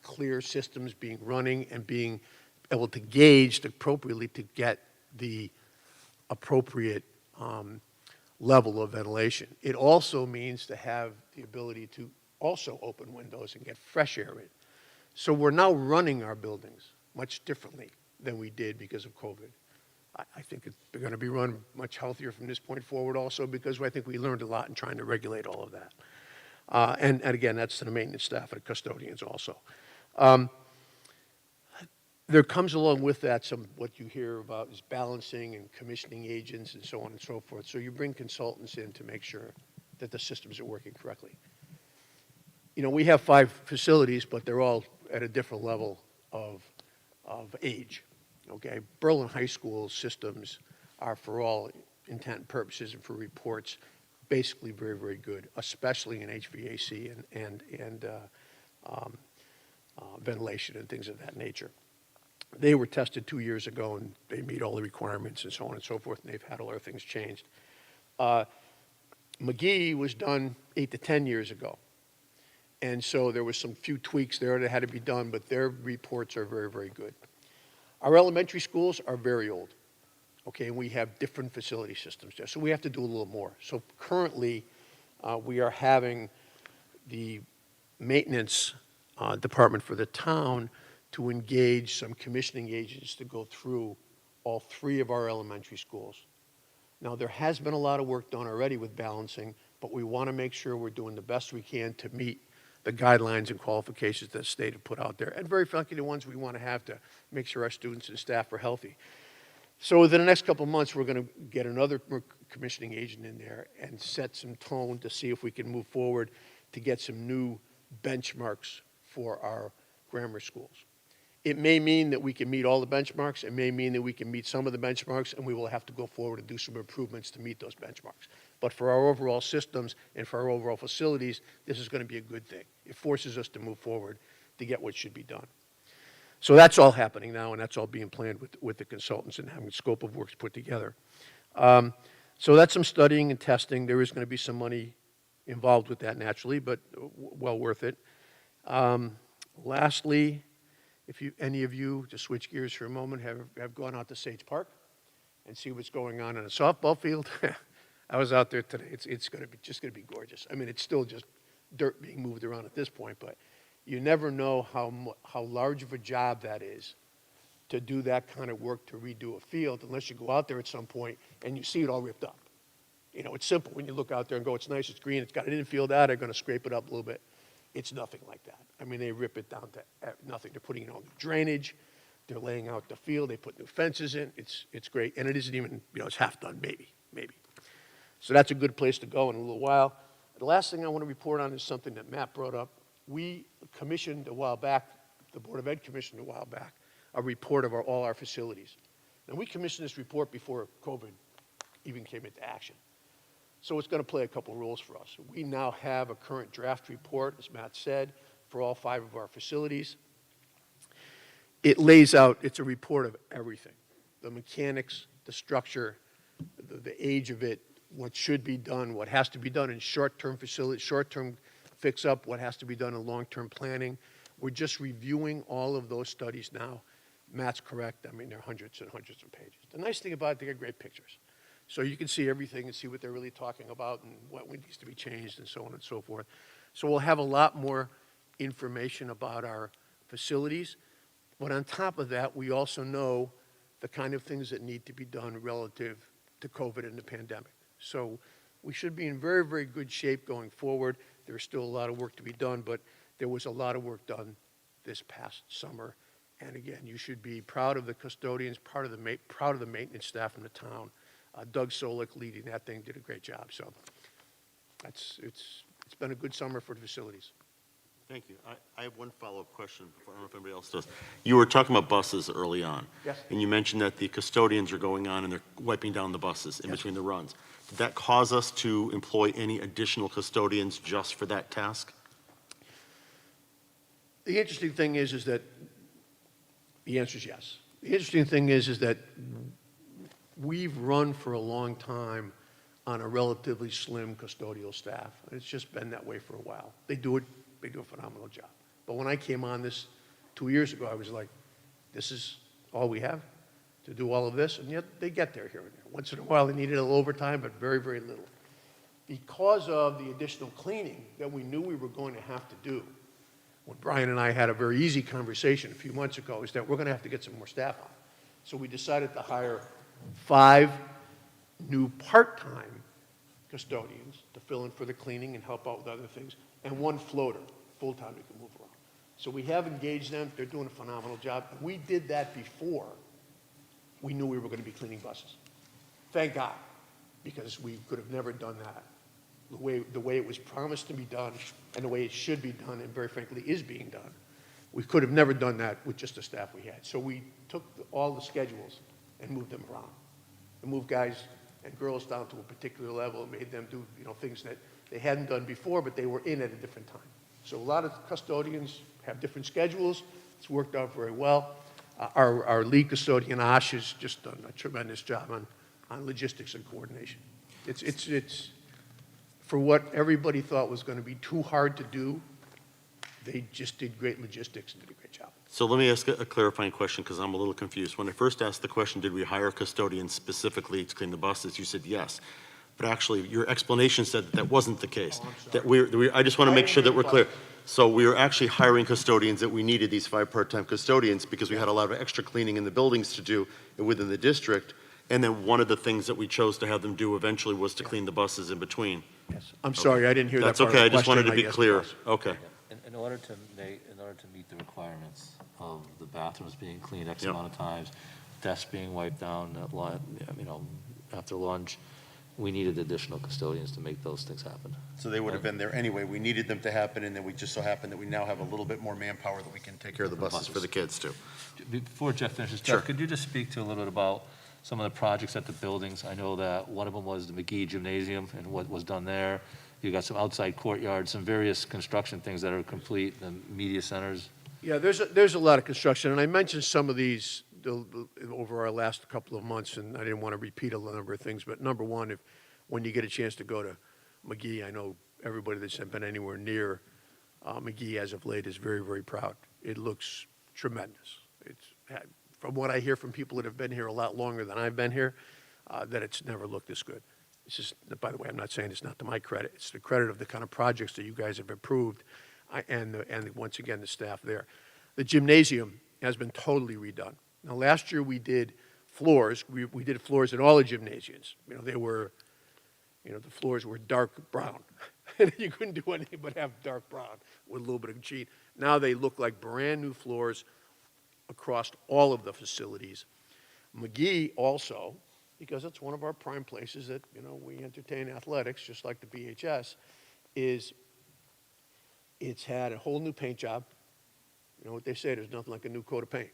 [SPEAKER 11] clear systems being running, and being able to gauge appropriately to get the appropriate level of ventilation. It also means to have the ability to also open windows and get fresh air in. So we're now running our buildings much differently than we did because of COVID. I think they're going to be run much healthier from this point forward also, because I think we learned a lot in trying to regulate all of that. And again, that's to the maintenance staff and the custodians also. There comes along with that what you hear about is balancing and commissioning agents and so on and so forth. So you bring consultants in to make sure that the systems are working correctly. We have 5 facilities, but they're all at a different level of age. okay? Berlin High School systems are, for all intent and purposes and for reports, basically very, very good, especially in HVAC and ventilation and things of that nature. They were tested 2 years ago, and they meet all the requirements and so on and so forth, and they've had all their things changed. McGee was done 8 to 10 years ago. And so there was some few tweaks there that had to be done, but their reports are very, very good. Our elementary schools are very old, okay, and we have different facility systems there, so we have to do a little more. So currently, we are having the maintenance department for the town to engage some commissioning agents to go through all 3 of our elementary schools. Now, there has been a lot of work done already with balancing, but we want to make sure we're doing the best we can to meet the guidelines and qualifications that the state have put out there, and very frankly, the ones we want to have to make sure our students and staff are healthy. So within the next couple of months, we're going to get another commissioning agent in there and set some tone to see if we can move forward to get some new benchmarks for our grammar schools. It may mean that we can meet all the benchmarks. It may mean that we can meet some of the benchmarks, and we will have to go forward and do some improvements to meet those benchmarks. But for our overall systems and for our overall facilities, this is going to be a good thing. It forces us to move forward to get what should be done. So that's all happening now, and that's all being planned with the consultants and having scope of works put together. So that's some studying and testing. There is going to be some money involved with that naturally, but well worth it. Lastly, if any of you, to switch gears for a moment, have gone out to Sage Park and see what's going on in a softball field, I was out there today. It's just going to be gorgeous. I mean, it's still just dirt being moved around at this point, but you never know how large of a job that is to do that kind of work to redo a field unless you go out there at some point and you see it all ripped up. You know, it's simple when you look out there and go, it's nice, it's green, it's got an infield out, they're going to scrape it up a little bit. It's nothing like that. I mean, they rip it down to nothing. They're putting in all new drainage. They're laying out the field. They put new fences in. It's great. And it isn't even, it's half done, maybe. So that's a good place to go in a little while. The last thing I want to report on is something that Matt brought up. We commissioned a while back, the Board of Ed commissioned a while back, a report of all our facilities. And we commissioned this report before COVID even came into action. So it's going to play a couple roles for us. We now have a current draft report, as Matt said, for all 5 of our facilities. It lays out, it's a report of everything, the mechanics, the structure, the age of it, what should be done, what has to be done in short-term facilities, short-term fix-up, what has to be done in long-term planning. We're just reviewing all of those studies now. Matt's correct. I mean, they're hundreds and hundreds of pages. The nice thing about it, they get great pictures. So you can see everything and see what they're really talking about and what needs to be changed and so on and so forth. So we'll have a lot more information about our facilities. But on top of that, we also know the kind of things that need to be done relative to COVID and the pandemic. So we should be in very, very good shape going forward. There's still a lot of work to be done, but there was a lot of work done this past summer. And again, you should be proud of the custodians, proud of the maintenance staff in the town. Doug Solik leading that thing did a great job. So it's been a good summer for the facilities.
[SPEAKER 1] Thank you. I have one follow-up question. I don't know if anybody else does. You were talking about buses early on.
[SPEAKER 11] Yes.
[SPEAKER 1] And you mentioned that the custodians are going on and they're wiping down the buses in between the runs. Did that cause us to employ any additional custodians just for that task?
[SPEAKER 11] The interesting thing is that the answer is yes. The interesting thing is that we've run for a long time on a relatively slim custodial staff. It's just been that way for a while. They do a phenomenal job. But when I came on this 2 years ago, I was like, this is all we have to do all of this? And yet they get there here and there. Once in a while, they needed a little overtime, but very, very little. Because of the additional cleaning that we knew we were going to have to do, what Brian and I had a very easy conversation a few months ago is that we're going to have to get some more staff on. So we decided to hire 5 new part-time custodians to fill in for the cleaning and help out with other things, and 1 floater, full-time, who can move around. So we have engaged them. They're doing a phenomenal job. We did that before we knew we were going to be cleaning buses. Thank God, because we could have never done that the way it was promised to be done and the way it should be done and very frankly is being done. We could have never done that with just the staff we had. So we took all the schedules and moved them around. And moved guys and girls down to a particular level and made them do, things that they hadn't done before, but they were in at a different time. So a lot of custodians have different schedules. It's worked out very well. Our lead custodian, Ash, has just done a tremendous job on logistics and coordination. It's for what everybody thought was going to be too hard to do, they just did great logistics and did a great job.
[SPEAKER 1] So let me ask a clarifying question, because I'm a little confused. When I first asked the question, did we hire custodians specifically to clean the buses, you said yes. But actually, your explanation said that that wasn't the case. That I just want to make sure that we're clear. So we were actually hiring custodians, that we needed these 5 part-time custodians because we had a lot of extra cleaning in the buildings to do within the district. And then one of the things that we chose to have them do eventually was to clean the buses in between.
[SPEAKER 11] Yes. I'm sorry, I didn't hear that
[SPEAKER 1] That's
[SPEAKER 11] part of
[SPEAKER 1] okay,
[SPEAKER 11] the
[SPEAKER 1] I just wanted to
[SPEAKER 11] question.
[SPEAKER 1] be
[SPEAKER 11] I guess it
[SPEAKER 1] clear.
[SPEAKER 11] was.
[SPEAKER 1] Okay.
[SPEAKER 8] In order to meet the requirements of the bathrooms being cleaned X
[SPEAKER 1] Yep.
[SPEAKER 8] amount of times, desks being wiped down, after lunch, we needed additional custodians to make those things happen.
[SPEAKER 1] So they would have been there anyway. We needed them to happen, and then we just so happened that we now have a little bit more manpower that we can take care of the buses for the kids too.
[SPEAKER 8] Before Jeff finishes,
[SPEAKER 1] Sure.
[SPEAKER 8] Jeff, could you just speak to a little bit about some of the projects at the buildings? I know that one of them was the McGee Gymnasium and what was done there. You got some outside courtyards, some various construction things that are complete, the media centers.
[SPEAKER 11] Yeah, there's a lot of construction, and I mentioned some of these over our last couple of months, and I didn't want to repeat a number of things, but number one, when you get a chance to go to McGee, I know everybody that's been anywhere near McGee as of late is very, very proud. It looks tremendous. From what I hear from people that have been here a lot longer than I've been here, that it's never looked this good. It's just, by the way, I'm not saying it's not to my credit. It's the credit of the kind of projects that you guys have approved and once again, the staff there. The gymnasium has been totally redone. Now, last year we did floors. We did floors in all the gymnasiums. They were, the floors were dark brown. You couldn't do anything but have dark brown with a little bit of sheen. Now they look like brand-new floors across all of the facilities. McGee also, because it's one of our prime places that, we entertain athletics, just like the BHS, it's had a whole new paint job. You know what they say, there's nothing like a new coat of paint.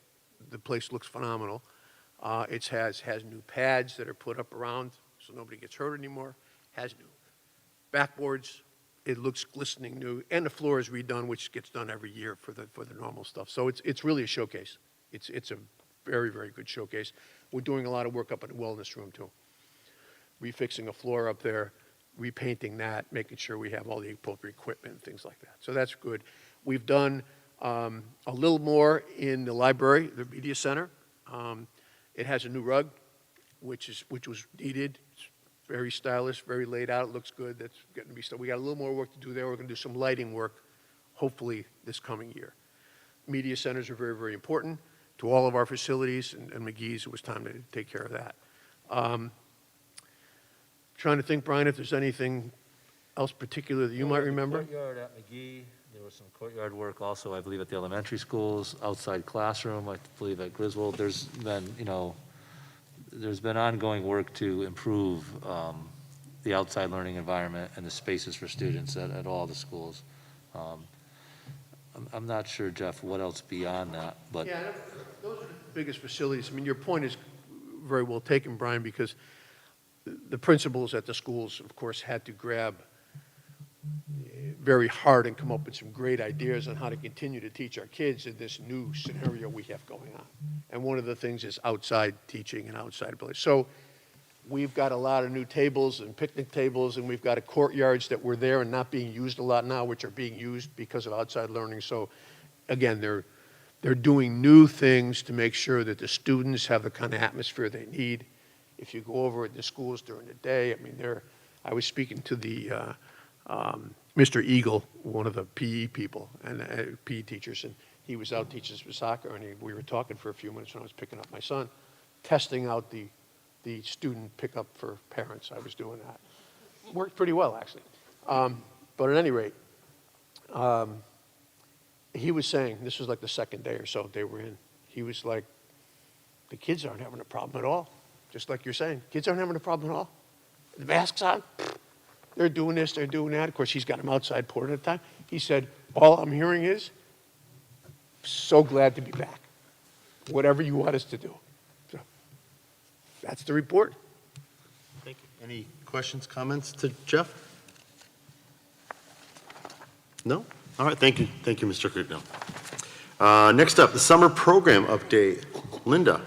[SPEAKER 11] The place looks phenomenal. It has new pads that are put up around so nobody gets hurt anymore. Has new backboards. It looks glistening new, and the floor is redone, which gets done every year for the normal stuff. So it's really a showcase. It's a very, very good showcase. We're doing a lot of work up in the wellness room too. Refixing a floor up there, repainting that, making sure we have all the appropriate equipment and things like that. So that's good. We've done a little more in the library, the media center. It has a new rug, which was needed. It's very stylish, very laid out. It looks good. That's getting to be stuff. We got a little more work to do there. We're going to do some lighting work, hopefully this coming year. Media centers are very, very important to all of our facilities, and McGee's, it was time to take care of that. Trying to think, Brian, if there's anything else particular that you might remember?
[SPEAKER 8] Courtyard at McGee, there was some courtyard work also, I believe, at the elementary schools, outside classroom, I believe at Griswold. There's been ongoing work to improve the outside learning environment and the spaces for students at all the schools. I'm not sure, Jeff, what else beyond that, but.
[SPEAKER 11] Yeah, those are the biggest facilities. I mean, your point is very well taken, Brian, because the principals at the schools, of course, had to grab very hard and come up with some great ideas on how to continue to teach our kids in this new scenario we have going on. And one of the things is outside teaching and outside ability. So we've got a lot of new tables and picnic tables, and we've got courtyards that were there and not being used a lot now, which are being used because of outside learning. So again, they're doing new things to make sure that the students have the kind of atmosphere they need. If you go over at the schools during the day, I mean, I was speaking to the Mr. Eagle, one of the PE people and PE teachers, and he was out teaching some soccer, and we were talking for a few minutes when I was picking up my son, testing out the student pickup for parents. I was doing that. Worked pretty well, actually. But at any rate, he was saying, this was like the second day or so they were in, he was like, the kids aren't having a problem at all. Just like you're saying, kids aren't having a problem at all. The masks on, they're doing this, they're doing that. Of course, he's got them outside pouring at a time. He said, all I'm hearing is so glad to be back, whatever you want us to do. So, that's the report.
[SPEAKER 1] Thank you. Any questions, comments to Jeff? No? All right, thank you. Thank you, Mr. Cugno. Next up, the summer program update. Linda.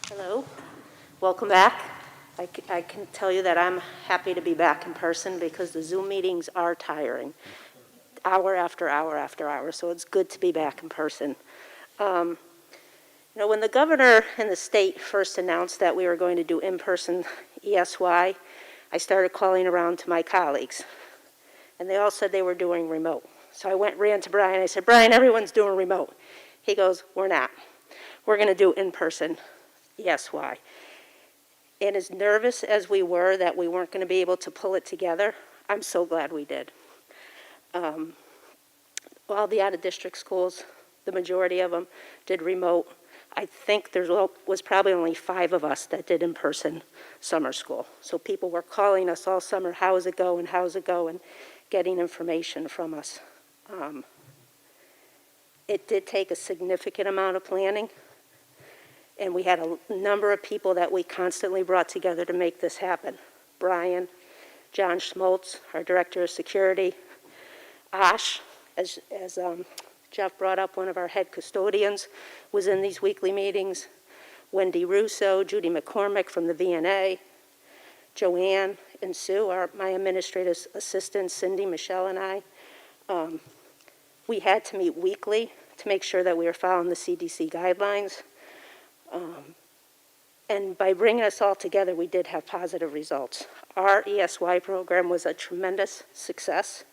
[SPEAKER 12] Hello, welcome back. I can tell you that I'm happy to be back in person because the Zoom meetings are tiring, hour after hour after hour, so it's good to be back in person. You know, when the governor and the state first announced that we were going to do in-person ESY, I started calling around to my colleagues, and they all said they were doing remote. So I ran to Brian, I said, Brian, everyone's doing remote. He goes, we're not. We're going to do in-person ESY. And as nervous as we were that we weren't going to be able to pull it together, I'm so glad we did. All the out-of-district schools, the majority of them did remote. I think there was probably only 5 of us that did in-person summer school. So people were calling us all summer, how's it going, and getting information from us. It did take a significant amount of planning. And we had a number of people that we constantly brought together to make this happen. Brian, John Schmoltz, our Director of Security, Ash, as Jeff brought up, one of our head custodians, was in these weekly meetings, Wendy Russo, Judy McCormick from the VNA, Joanne and Sue, my administrative assistants, Cindy, Michelle, and I. We had to meet weekly to make sure that we were following the CDC guidelines. And by bringing us all together, we did have positive results. Our ESY program was a tremendous success.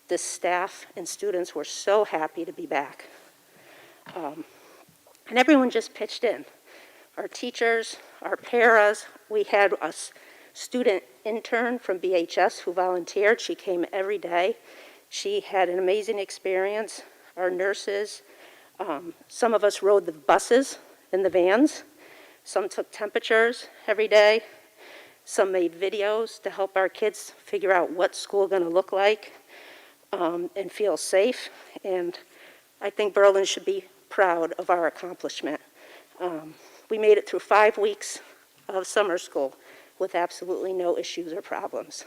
[SPEAKER 12] The staff and students were so happy to be back. And everyone just pitched in. Our teachers, our paras, we had a student intern from BHS who volunteered. She came every day. She had an amazing experience. Our nurses, some of us rode the buses in the vans. Some took temperatures every day. Some made videos to help our kids figure out what school is going to look like and feel safe. And I think Berlin should be proud of our accomplishment. We made it through 5 weeks of summer school with absolutely no issues or problems.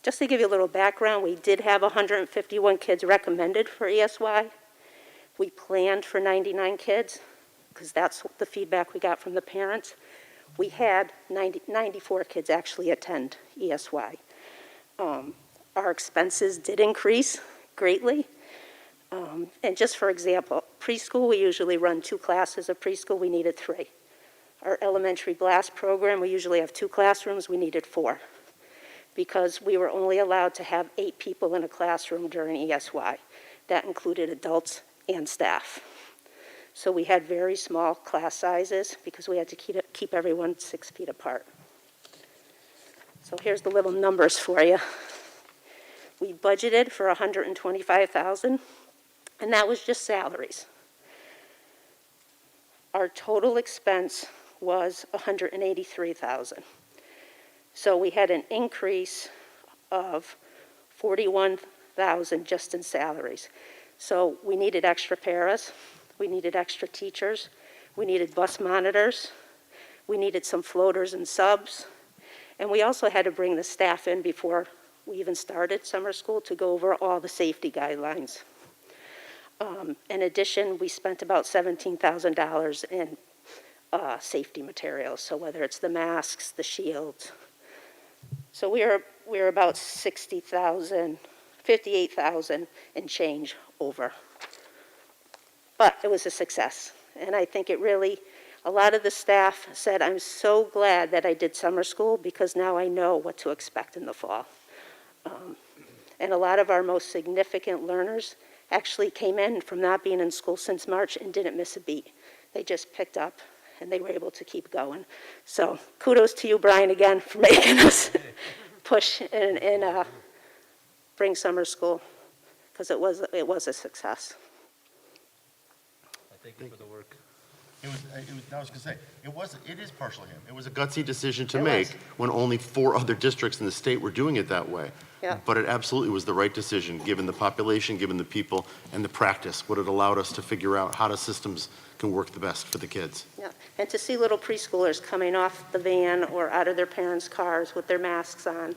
[SPEAKER 12] Just to give you a little background, we did have 151 kids recommended for ESY. We planned for 99 kids, because that's the feedback we got from the parents. We had 94 kids actually attend ESY. Our expenses did increase greatly. And just for example, preschool, we usually run 2 classes of preschool, we needed 3. Our elementary blast program, we usually have 2 classrooms, we needed 4. Because we were only allowed to have 8 people in a classroom during ESY. That included adults and staff. So we had very small class sizes because we had to keep everyone 6 feet apart. So here's the little numbers for you. We budgeted for $125,000, and that was just salaries. Our total expense was $183,000. So we had an increase of $41,000 just in salaries. So we needed extra paras, we needed extra teachers, we needed bus monitors, we needed some floaters and subs, and we also had to bring the staff in before we even started summer school to go over all the safety guidelines. In addition, we spent about $17,000 in safety materials, so whether it's the masks, the shields. So we were about $60,000, $58,000 and change over. But it was a success, and I think it really, a lot of the staff said, I'm so glad that I did summer school because now I know what to expect in the fall. And a lot of our most significant learners actually came in from not being in school since March and didn't miss a beat. They just picked up and they were able to keep going. So kudos to you, Brian, again, for making us push and bring summer school, because it was a success.
[SPEAKER 8] Thank you for the work.
[SPEAKER 1] I was going to say, it is partially him. It was a gutsy decision to
[SPEAKER 12] It
[SPEAKER 1] make
[SPEAKER 12] was.
[SPEAKER 1] when only 4 other districts in the state were doing it that way.
[SPEAKER 12] Yeah.
[SPEAKER 1] But it absolutely was the right decision, given the population, given the people, and the practice, what it allowed us to figure out how the systems can work the best for the kids.
[SPEAKER 12] Yeah, and to see little preschoolers coming off the van or out of their parents' cars with their masks on.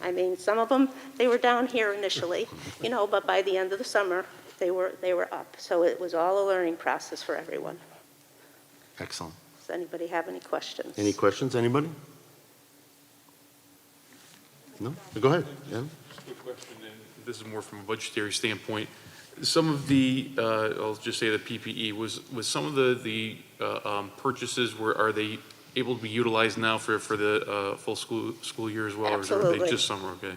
[SPEAKER 12] I mean, some of them, they were down here initially, but by the end of the summer, they were up. So it was all a learning process for everyone.
[SPEAKER 1] Excellent.
[SPEAKER 12] Does anybody have any questions?
[SPEAKER 1] Any questions, anybody? No? Go ahead. Yeah.
[SPEAKER 13] Just a quick question, and this is more from a budgetary standpoint. Some of the, I'll just say the PPE, was some of the purchases, are they able to be utilized now for the full school year as well? Or are
[SPEAKER 12] Absolutely.
[SPEAKER 13] they just summer, okay?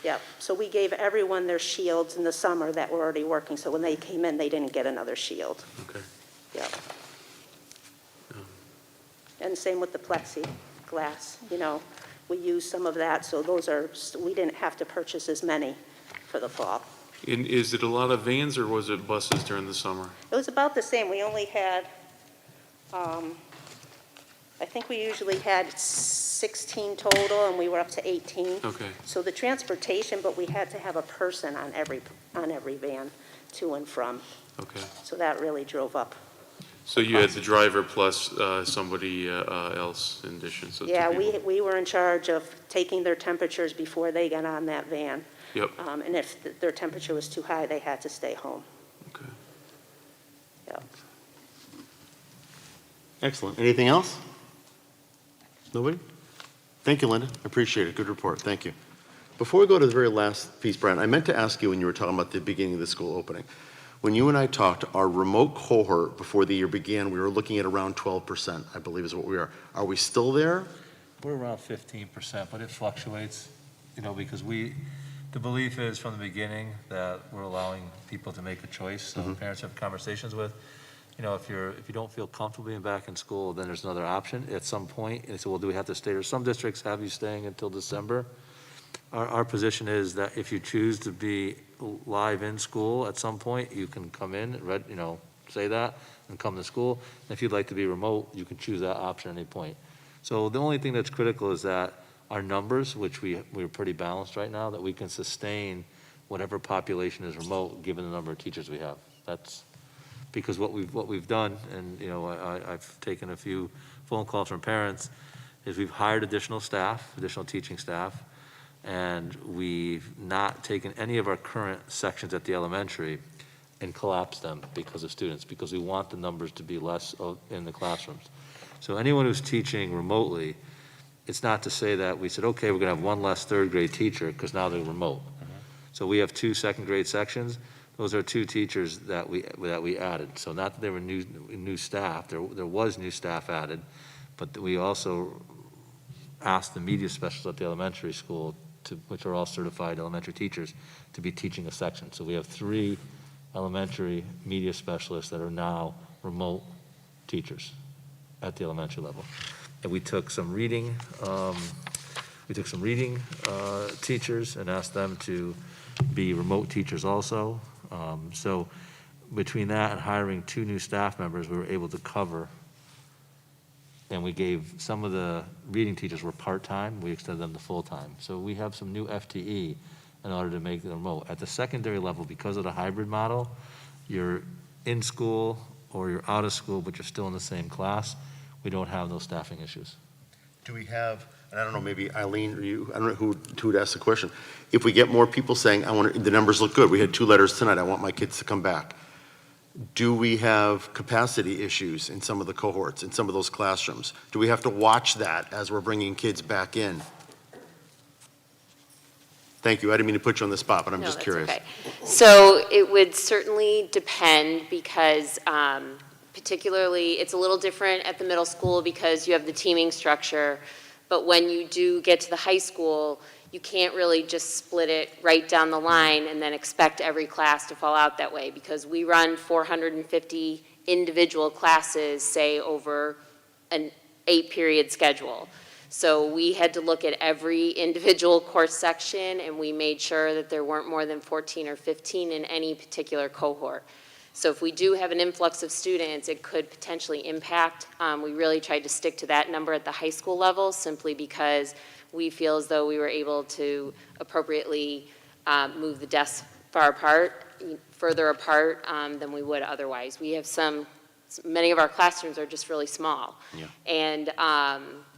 [SPEAKER 12] Yep, so we gave everyone their shields in the summer that were already working, so when they came in, they didn't get another shield.
[SPEAKER 13] Okay.
[SPEAKER 12] Yep. And same with the plexiglass, we used some of that, so we didn't have to purchase as many for the fall.
[SPEAKER 13] And is it a lot of vans or was it buses during the summer?
[SPEAKER 12] It was about the same, we only had, I think we usually had 16 total, and we were up to 18.
[SPEAKER 13] Okay.
[SPEAKER 12] So the transportation, but we had to have a person on every van to and from,
[SPEAKER 13] Okay.
[SPEAKER 12] so that really drove up.
[SPEAKER 13] So you had the driver plus somebody else in addition, so two
[SPEAKER 12] Yeah,
[SPEAKER 13] people.
[SPEAKER 12] we were in charge of taking their temperatures before they got on that van.
[SPEAKER 13] Yep.
[SPEAKER 12] And if their temperature was too high, they had to stay home.
[SPEAKER 13] Okay.
[SPEAKER 12] Yep.
[SPEAKER 1] Excellent. Anything else? Nobody? Thank you, Linda. I appreciate it. Good report. Thank you. Before we go to the very last piece, Brian, I meant to ask you when you were talking about the beginning of the school opening. When you and I talked, our remote cohort before the year began, we were looking at around 12%, I believe is what we are. Are we still there?
[SPEAKER 8] We're around 15%, but it fluctuates, because the belief is from the beginning that we're allowing people to make a choice. So parents have conversations with, if you don't feel comfortable being back in school, then there's another option at some point. And so, well, do we have to stay? Or some districts have you staying until December. Our position is that if you choose to be live in school at some point, you can come in, say that, and come to school. And if you'd like to be remote, you can choose that option at any point. So the only thing that's critical is that our numbers, which we're pretty balanced right now, that we can sustain whatever population is remote, given the number of teachers we have. That's because what we've done, and I've taken a few phone calls from parents, is we've hired additional teaching staff, and we've not taken any of our current sections at the elementary and collapsed them because of students, because we want the numbers to be less in the classrooms. So anyone who's teaching remotely, it's not to say that we said, okay, we're going to have one less third grade teacher because now they're remote. So we have 2 second grade sections. Those are 2 teachers that we added. So not that they were new staff, there was new staff added, but we also asked the media specialists at the elementary school, which are all certified elementary teachers, to be teaching a section. So we have 3 elementary media specialists that are now remote teachers at the elementary level. And we took some reading teachers and asked them to be remote teachers also. So between that and hiring 2 new staff members, we were able to cover. And we gave some of the reading teachers were part-time, we extended them to full-time. So we have some new FTE in order to make them remote. At the secondary level, because of the hybrid model, you're in school or you're out of school, but you're still in the same class. We don't have those staffing issues.
[SPEAKER 1] Do we have, and I don't know, maybe Eileen or you, I don't know who would ask the question. If we get more people saying, the numbers look good, we had 2 letters tonight, I want my kids to come back. Do we have capacity issues in some of the cohorts, in some of those classrooms? Do we have to watch that as we're bringing kids back in? Thank you. I didn't mean to put you on the spot, but I'm just curious.
[SPEAKER 14] Okay. So it would certainly depend because particularly it's a little different at the middle school because you have the teaming structure. But when you do get to the high school, you can't really just split it right down the line and then expect every class to fall out that way because we run 450 individual classes, say, over an 8-period schedule. So we had to look at every individual course section and we made sure that there weren't more than 14 or 15 in any particular cohort. So if we do have an influx of students, it could potentially impact. We really tried to stick to that number at the high school level simply because we feel as though we were able to appropriately move the desks further apart than we would otherwise. We have many of our classrooms are just really small.
[SPEAKER 1] Yeah.
[SPEAKER 14] And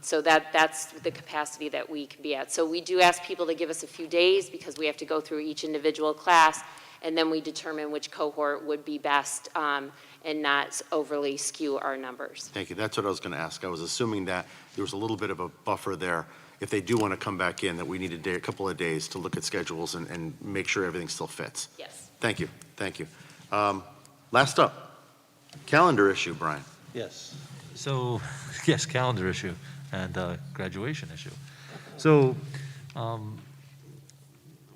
[SPEAKER 14] so that's the capacity that we can be at. So we do ask people to give us a few days because we have to go through each individual class, and then we determine which cohort would be best and not overly skew our numbers.
[SPEAKER 1] Thank you. That's what I was going to ask. I was assuming that there was a little bit of a buffer there. If they do want to come back in, that we need a couple of days to look at schedules and make sure everything still fits.
[SPEAKER 14] Yes.
[SPEAKER 1] Thank you. Thank you. Last up, calendar issue, Brian.
[SPEAKER 8] Yes. So, yes, calendar issue and graduation issue. So,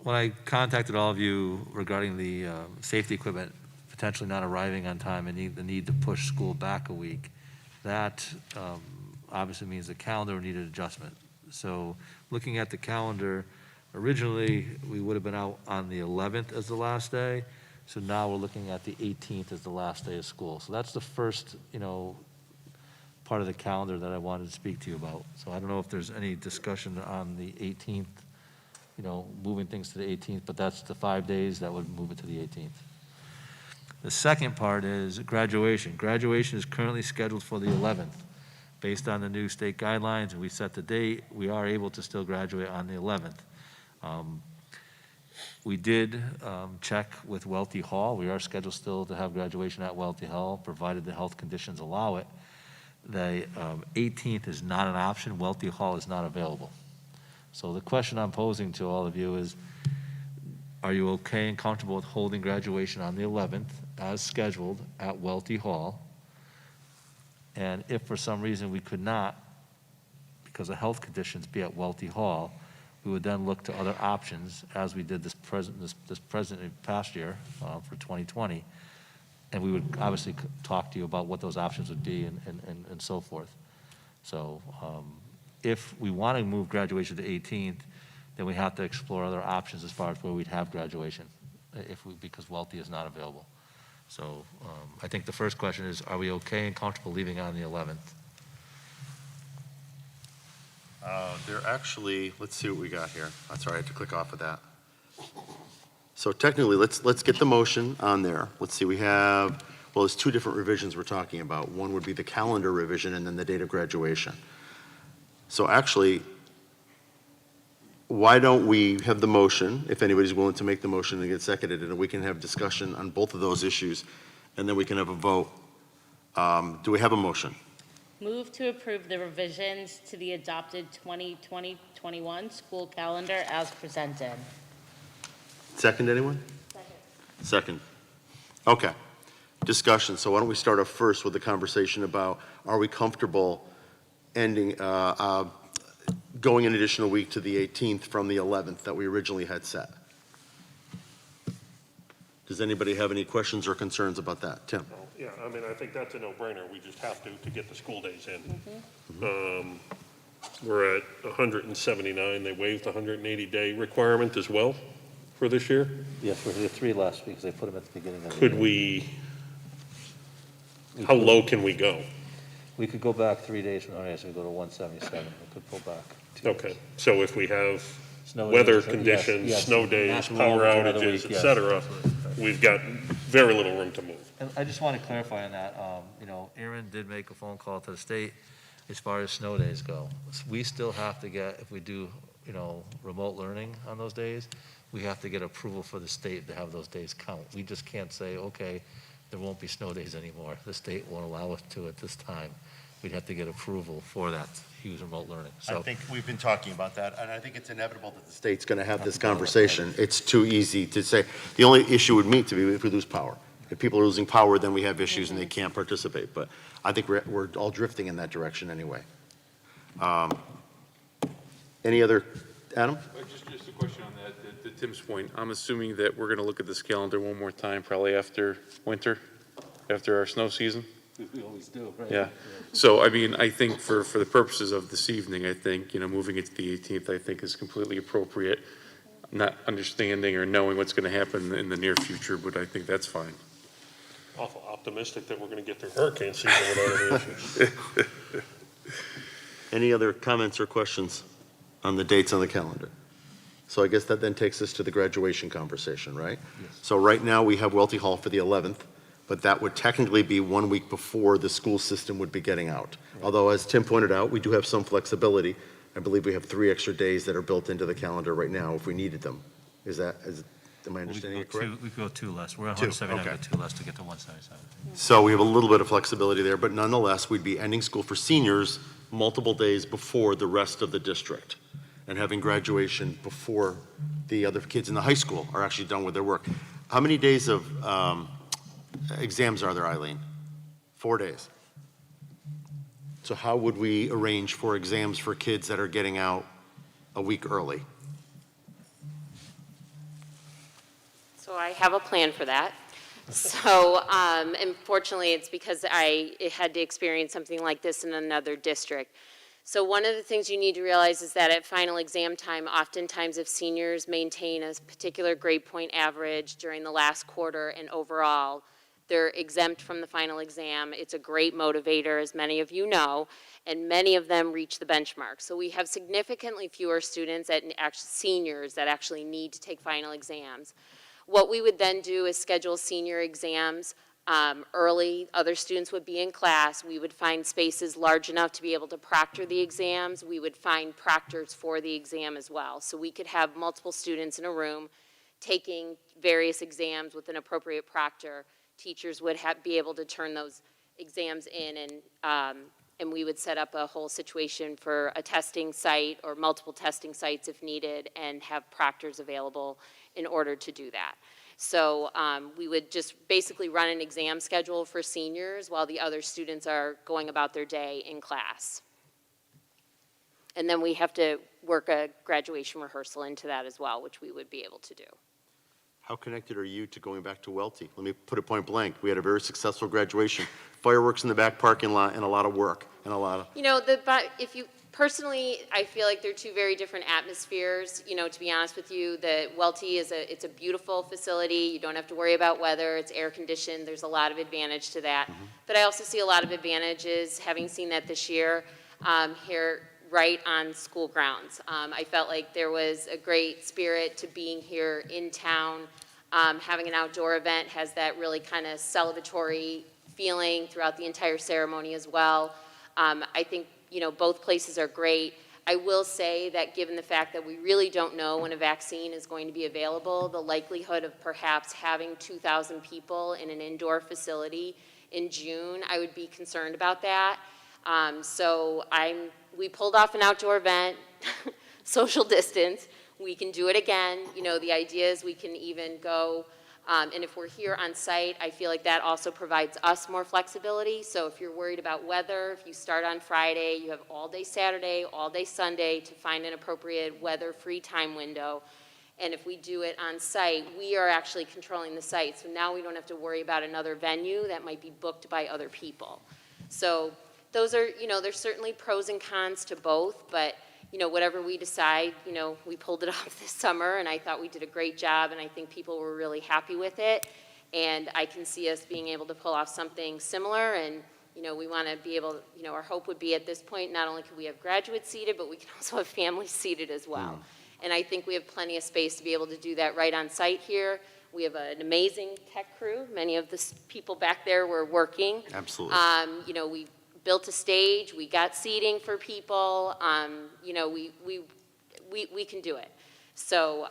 [SPEAKER 8] when I contacted all of you regarding the safety equipment potentially not arriving on time and the need to push school back a week, that obviously means the calendar needed adjustment. So, looking at the calendar, originally we would have been out on the 11th as the last day. So now we're looking at the 18th as the last day of school. So that's the first, part of the calendar that I wanted to speak to you about. So I don't know if there's any discussion on the 18th, moving things to the 18th, but that's the 5 days that would move it to the 18th. The second part is graduation. Graduation is currently scheduled for the 11th. Based on the new state guidelines, and we set the date, we are able to still graduate on the 11th. We did check with Welty Hall. We are scheduled still to have graduation at Welty Hall, provided the health conditions allow it. The 18th is not an option. Welty Hall is not available. So the question I'm posing to all of you is, are you okay and comfortable with holding graduation on the 11th as scheduled at Welty Hall? And if for some reason we could not, because of health conditions, be at Welty Hall, we would then look to other options as we did this past year for 2020. And we would obviously talk to you about what those options would be and so forth. So if we want to move graduation to the 18th, then we have to explore other options as far as where we'd have graduation because Welty is not available. So I think the first question is, are we okay and comfortable leaving on the 11th?
[SPEAKER 1] They're actually, let's see what we got here. That's all right, I had to click off of that. So technically, let's get the motion on there. Let's see, we have, well, there's two different revisions we're talking about. One would be the calendar revision and then the date of graduation. So actually, why don't we have the motion, if anybody's willing to make the motion and get seconded, and we can have discussion on both of those issues, and then we can have a vote. Do we have a motion?
[SPEAKER 15] Move to approve the revisions to the adopted 2020-21 school calendar as presented.
[SPEAKER 1] Second, anyone? Second. Okay. Discussion. So why don't we start off first with the conversation about, are we comfortable ending, going an additional week to the 18th from the 11th that we originally had set? Does anybody have any questions or concerns about that? Tim?
[SPEAKER 9] Yeah, I mean, I think that's a no-brainer. We just have to get the school days in. We're at 179. They waived the 180-day requirement as well for this year.
[SPEAKER 8] Yes, we did 3 last week because they put them at the beginning of the
[SPEAKER 9] Could
[SPEAKER 8] year.
[SPEAKER 9] how low can we go?
[SPEAKER 8] We could go back 3 days from now, so we go to 177. We could pull back. 2
[SPEAKER 9] Okay,
[SPEAKER 8] days.
[SPEAKER 9] so if we have
[SPEAKER 8] Snow
[SPEAKER 9] weather
[SPEAKER 8] days,
[SPEAKER 9] conditions,
[SPEAKER 8] yes,
[SPEAKER 9] snow
[SPEAKER 8] yes.
[SPEAKER 9] days,
[SPEAKER 8] Natural
[SPEAKER 9] power
[SPEAKER 8] over another
[SPEAKER 9] outages,
[SPEAKER 8] week,
[SPEAKER 9] et
[SPEAKER 8] yes,
[SPEAKER 9] cetera,
[SPEAKER 8] absolutely.
[SPEAKER 9] we've got very little room to move.
[SPEAKER 8] And I just want to clarify on that, Aaron did make a phone call to the state as far as snow days go. We still have to get, if we do, remote learning on those days, we have to get approval for the state to have those days count. We just can't say, okay, there won't be snow days anymore. The state won't allow us to at this time. We'd have to get approval for that, use remote learning. So
[SPEAKER 1] I think we've been talking about that, and I think it's inevitable that the state's going to have this conversation. It's too easy to say. The only issue would be if we lose power. If people are losing power, then we have issues and they can't participate. But I think we're all drifting in that direction anyway. Any other, Adam?
[SPEAKER 13] Just a question on that, to Tim's point. I'm assuming that we're going to look at this calendar one more time, probably after winter, after our snow season?
[SPEAKER 8] we always do, right?
[SPEAKER 13] Yeah. So, I mean, I think for the purposes of this evening, I think, moving it to the 18th, I think is completely appropriate. Not understanding or knowing what's going to happen in the near future, but I think that's fine.
[SPEAKER 9] Awful optimistic that we're going to get through hurricane season without any issues.
[SPEAKER 1] Any other comments or questions? on the dates on the calendar. So I guess that then takes us to the graduation conversation, right?
[SPEAKER 8] Yes.
[SPEAKER 1] So right now, we have Welty Hall for the 11th, but that would technically be 1 week before the school system would be getting out. Although, as Tim pointed out, we do have some flexibility. I believe we have 3 extra days that are built into the calendar right now if we needed them. Am I understanding it correct?
[SPEAKER 8] We could go 2 less. We're on
[SPEAKER 1] 2,
[SPEAKER 8] 179,
[SPEAKER 1] okay.
[SPEAKER 8] but 2 less to get to 177.
[SPEAKER 1] So we have a little bit of flexibility there, but nonetheless, we'd be ending school for seniors multiple days before the rest of the district and having graduation before the other kids in the high school are actually done with their work. How many days of exams are there, Eileen? 4 days. So how would we arrange for exams for kids that are getting out a week early?
[SPEAKER 14] So I have a plan for that. So, unfortunately, it's because I had to experience something like this in another district. So one of the things you need to realize is that at final exam time, oftentimes if seniors maintain a particular grade point average during the last quarter and overall, they're exempt from the final exam. It's a great motivator, as many of you know, and many of them reach the benchmark. So we have significantly fewer students, seniors, that actually need to take final exams. What we would then do is schedule senior exams early. Other students would be in class. We would find spaces large enough to be able to proctor the exams. We would find proctors for the exam as well. So we could have multiple students in a room taking various exams with an appropriate proctor. Teachers would be able to turn those exams in, and we would set up a whole situation for a testing site or multiple testing sites if needed and have proctors available in order to do that. So we would just basically run an exam schedule for seniors while the other students are going about their day in class. And then we have to work a graduation rehearsal into that as well, which we would be able to do.
[SPEAKER 1] How connected are you to going back to Welty? Let me put it point blank. We had a very successful graduation. Fireworks in the back parking lot and a lot of work and a lot of...
[SPEAKER 14] You know, personally, I feel like they're 2 very different atmospheres. You know, to be honest with you, the Welty it's a beautiful facility. You don't have to worry about weather. It's air conditioned. There's a lot of advantage to that. Mm-hmm. But I also see a lot of advantages, having seen that this year, here right on school grounds. I felt like there was a great spirit to being here in town. Having an outdoor event has that really kind of celebratory feeling throughout the entire ceremony as well. I think, you know, both places are great. I will say that given the fact that we really don't know when a vaccine is going to be available, the likelihood of perhaps having 2,000 people in an indoor facility in June, I would be concerned about that. So we pulled off an outdoor event, social distance. We can do it again. You know, the idea is we can even go, and if we're here on site, I feel like that also provides us more flexibility. So if you're worried about weather, if you start on Friday, you have all day Saturday, all day Sunday to find an appropriate weather-free time window. And if we do it on site, we are actually controlling the site. So now we don't have to worry about another venue that might be booked by other people. So those are, you know, there's certainly pros and cons to both, but you know, whatever we decide, you know, we pulled it off this summer, and I thought we did a great job, and I think people were really happy with it. And I can see us being able to pull off something similar, and, you know, we want to be able, you know, our hope would be at this point, not only can we have graduates seated, but we can also have families seated as well. And I think we have plenty of space to be able to do that right on site here. We have an amazing tech crew. Many of the people back there were working.
[SPEAKER 1] Absolutely.
[SPEAKER 14] You know, we built a stage, we got seating for people, you know, we can do it. So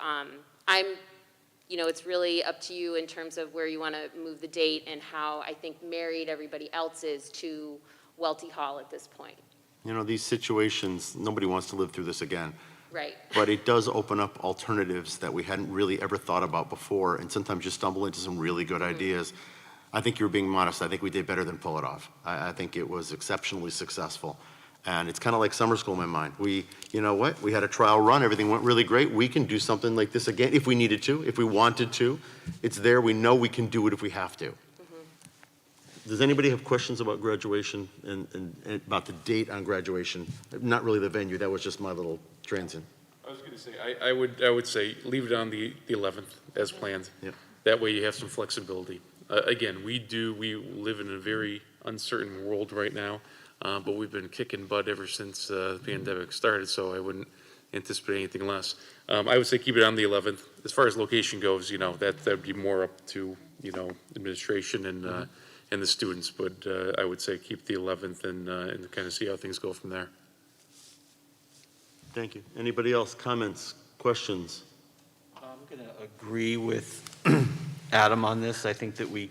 [SPEAKER 14] you know, it's really up to you in terms of where you want to move the date and how I think married everybody else is to Welty Hall at this point.
[SPEAKER 1] You know, these situations, nobody wants to live through this again.
[SPEAKER 14] Right.
[SPEAKER 1] But it does open up alternatives that we hadn't really ever thought about before, and sometimes you stumble into some really good ideas. I think you were being modest. I think we did better than pull it off. I think it was exceptionally successful. And it's kind of like summer school in my mind. You know what? We had a trial run. Everything went really great. We can do something like this again if we needed to, if we wanted to. It's there. We know we can do it if we have to. Does anybody have questions about graduation and about the date on graduation? Not really the venue. That was just my little transient.
[SPEAKER 13] I was going to say, I would say leave it on the 11th as planned.
[SPEAKER 1] Yep.
[SPEAKER 13] That way you have some flexibility. Again, we live in a very uncertain world right now, but we've been kicking butt ever since the pandemic started, so I wouldn't anticipate anything less. I would say keep it on the 11th. As far as location goes, that'd be more up to, administration and the students, but I would say keep the 11th and kind of see how things go from there.
[SPEAKER 1] Thank you. Anybody else? Comments, questions?
[SPEAKER 16] I'm going to agree with Adam on this. I think that we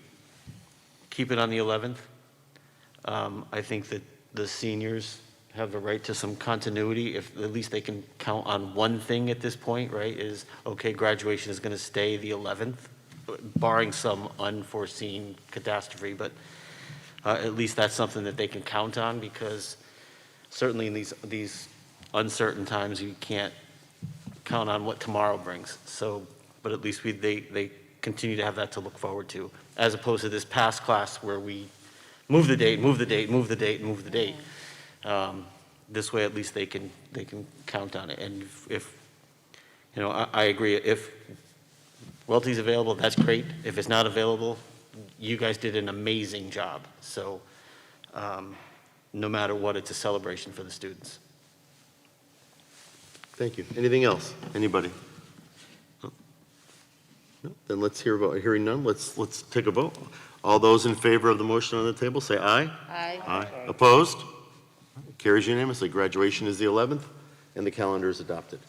[SPEAKER 16] keep it on the 11th. I think that the seniors have a right to some continuity, if at least they can count on one thing at this point, right, is, okay, graduation is going to stay the 11th, barring some unforeseen catastrophe, but at least that's something that they can count on, because certainly in these uncertain times, you can't count on what tomorrow brings. So, but at least they continue to have that to look forward to, as opposed to this past class where we move the date, move the date, move the date, move the date. This way, at least they can count on it. And if I agree. If Welty's available, that's great. If it's not available, you guys did an amazing job. So, no matter what, it's a celebration for the students.
[SPEAKER 1] Thank you. Anything else? Anybody? No? Then let's hear about, hearing none, let's take a vote. All those in favor of the motion on the table, say aye.
[SPEAKER 15] Aye.
[SPEAKER 1] Aye. Opposed? Carries unanimously. Graduation is the 11th, and the calendar is adopted.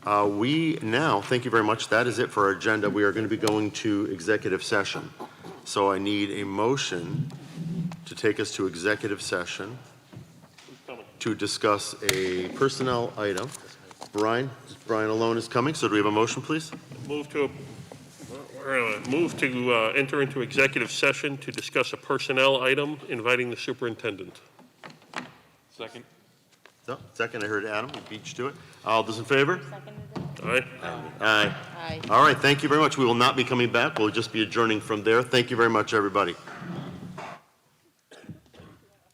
[SPEAKER 1] We now, thank you very much, that is it for our agenda. We are going to be going to executive session. So I need a motion to take us to executive session to discuss a personnel item. Brian alone is coming, so do we have a motion, please?
[SPEAKER 9] Move to enter into executive session to discuss a personnel item, inviting the superintendent.
[SPEAKER 13] Second.
[SPEAKER 1] So, second, I heard Adam, we beat you to it. All those in favor?
[SPEAKER 9] Aye.
[SPEAKER 1] Aye.
[SPEAKER 15] Aye.
[SPEAKER 1] All right, thank you very much. We will not be coming back. We'll just be adjourning from there. Thank you very much, everybody.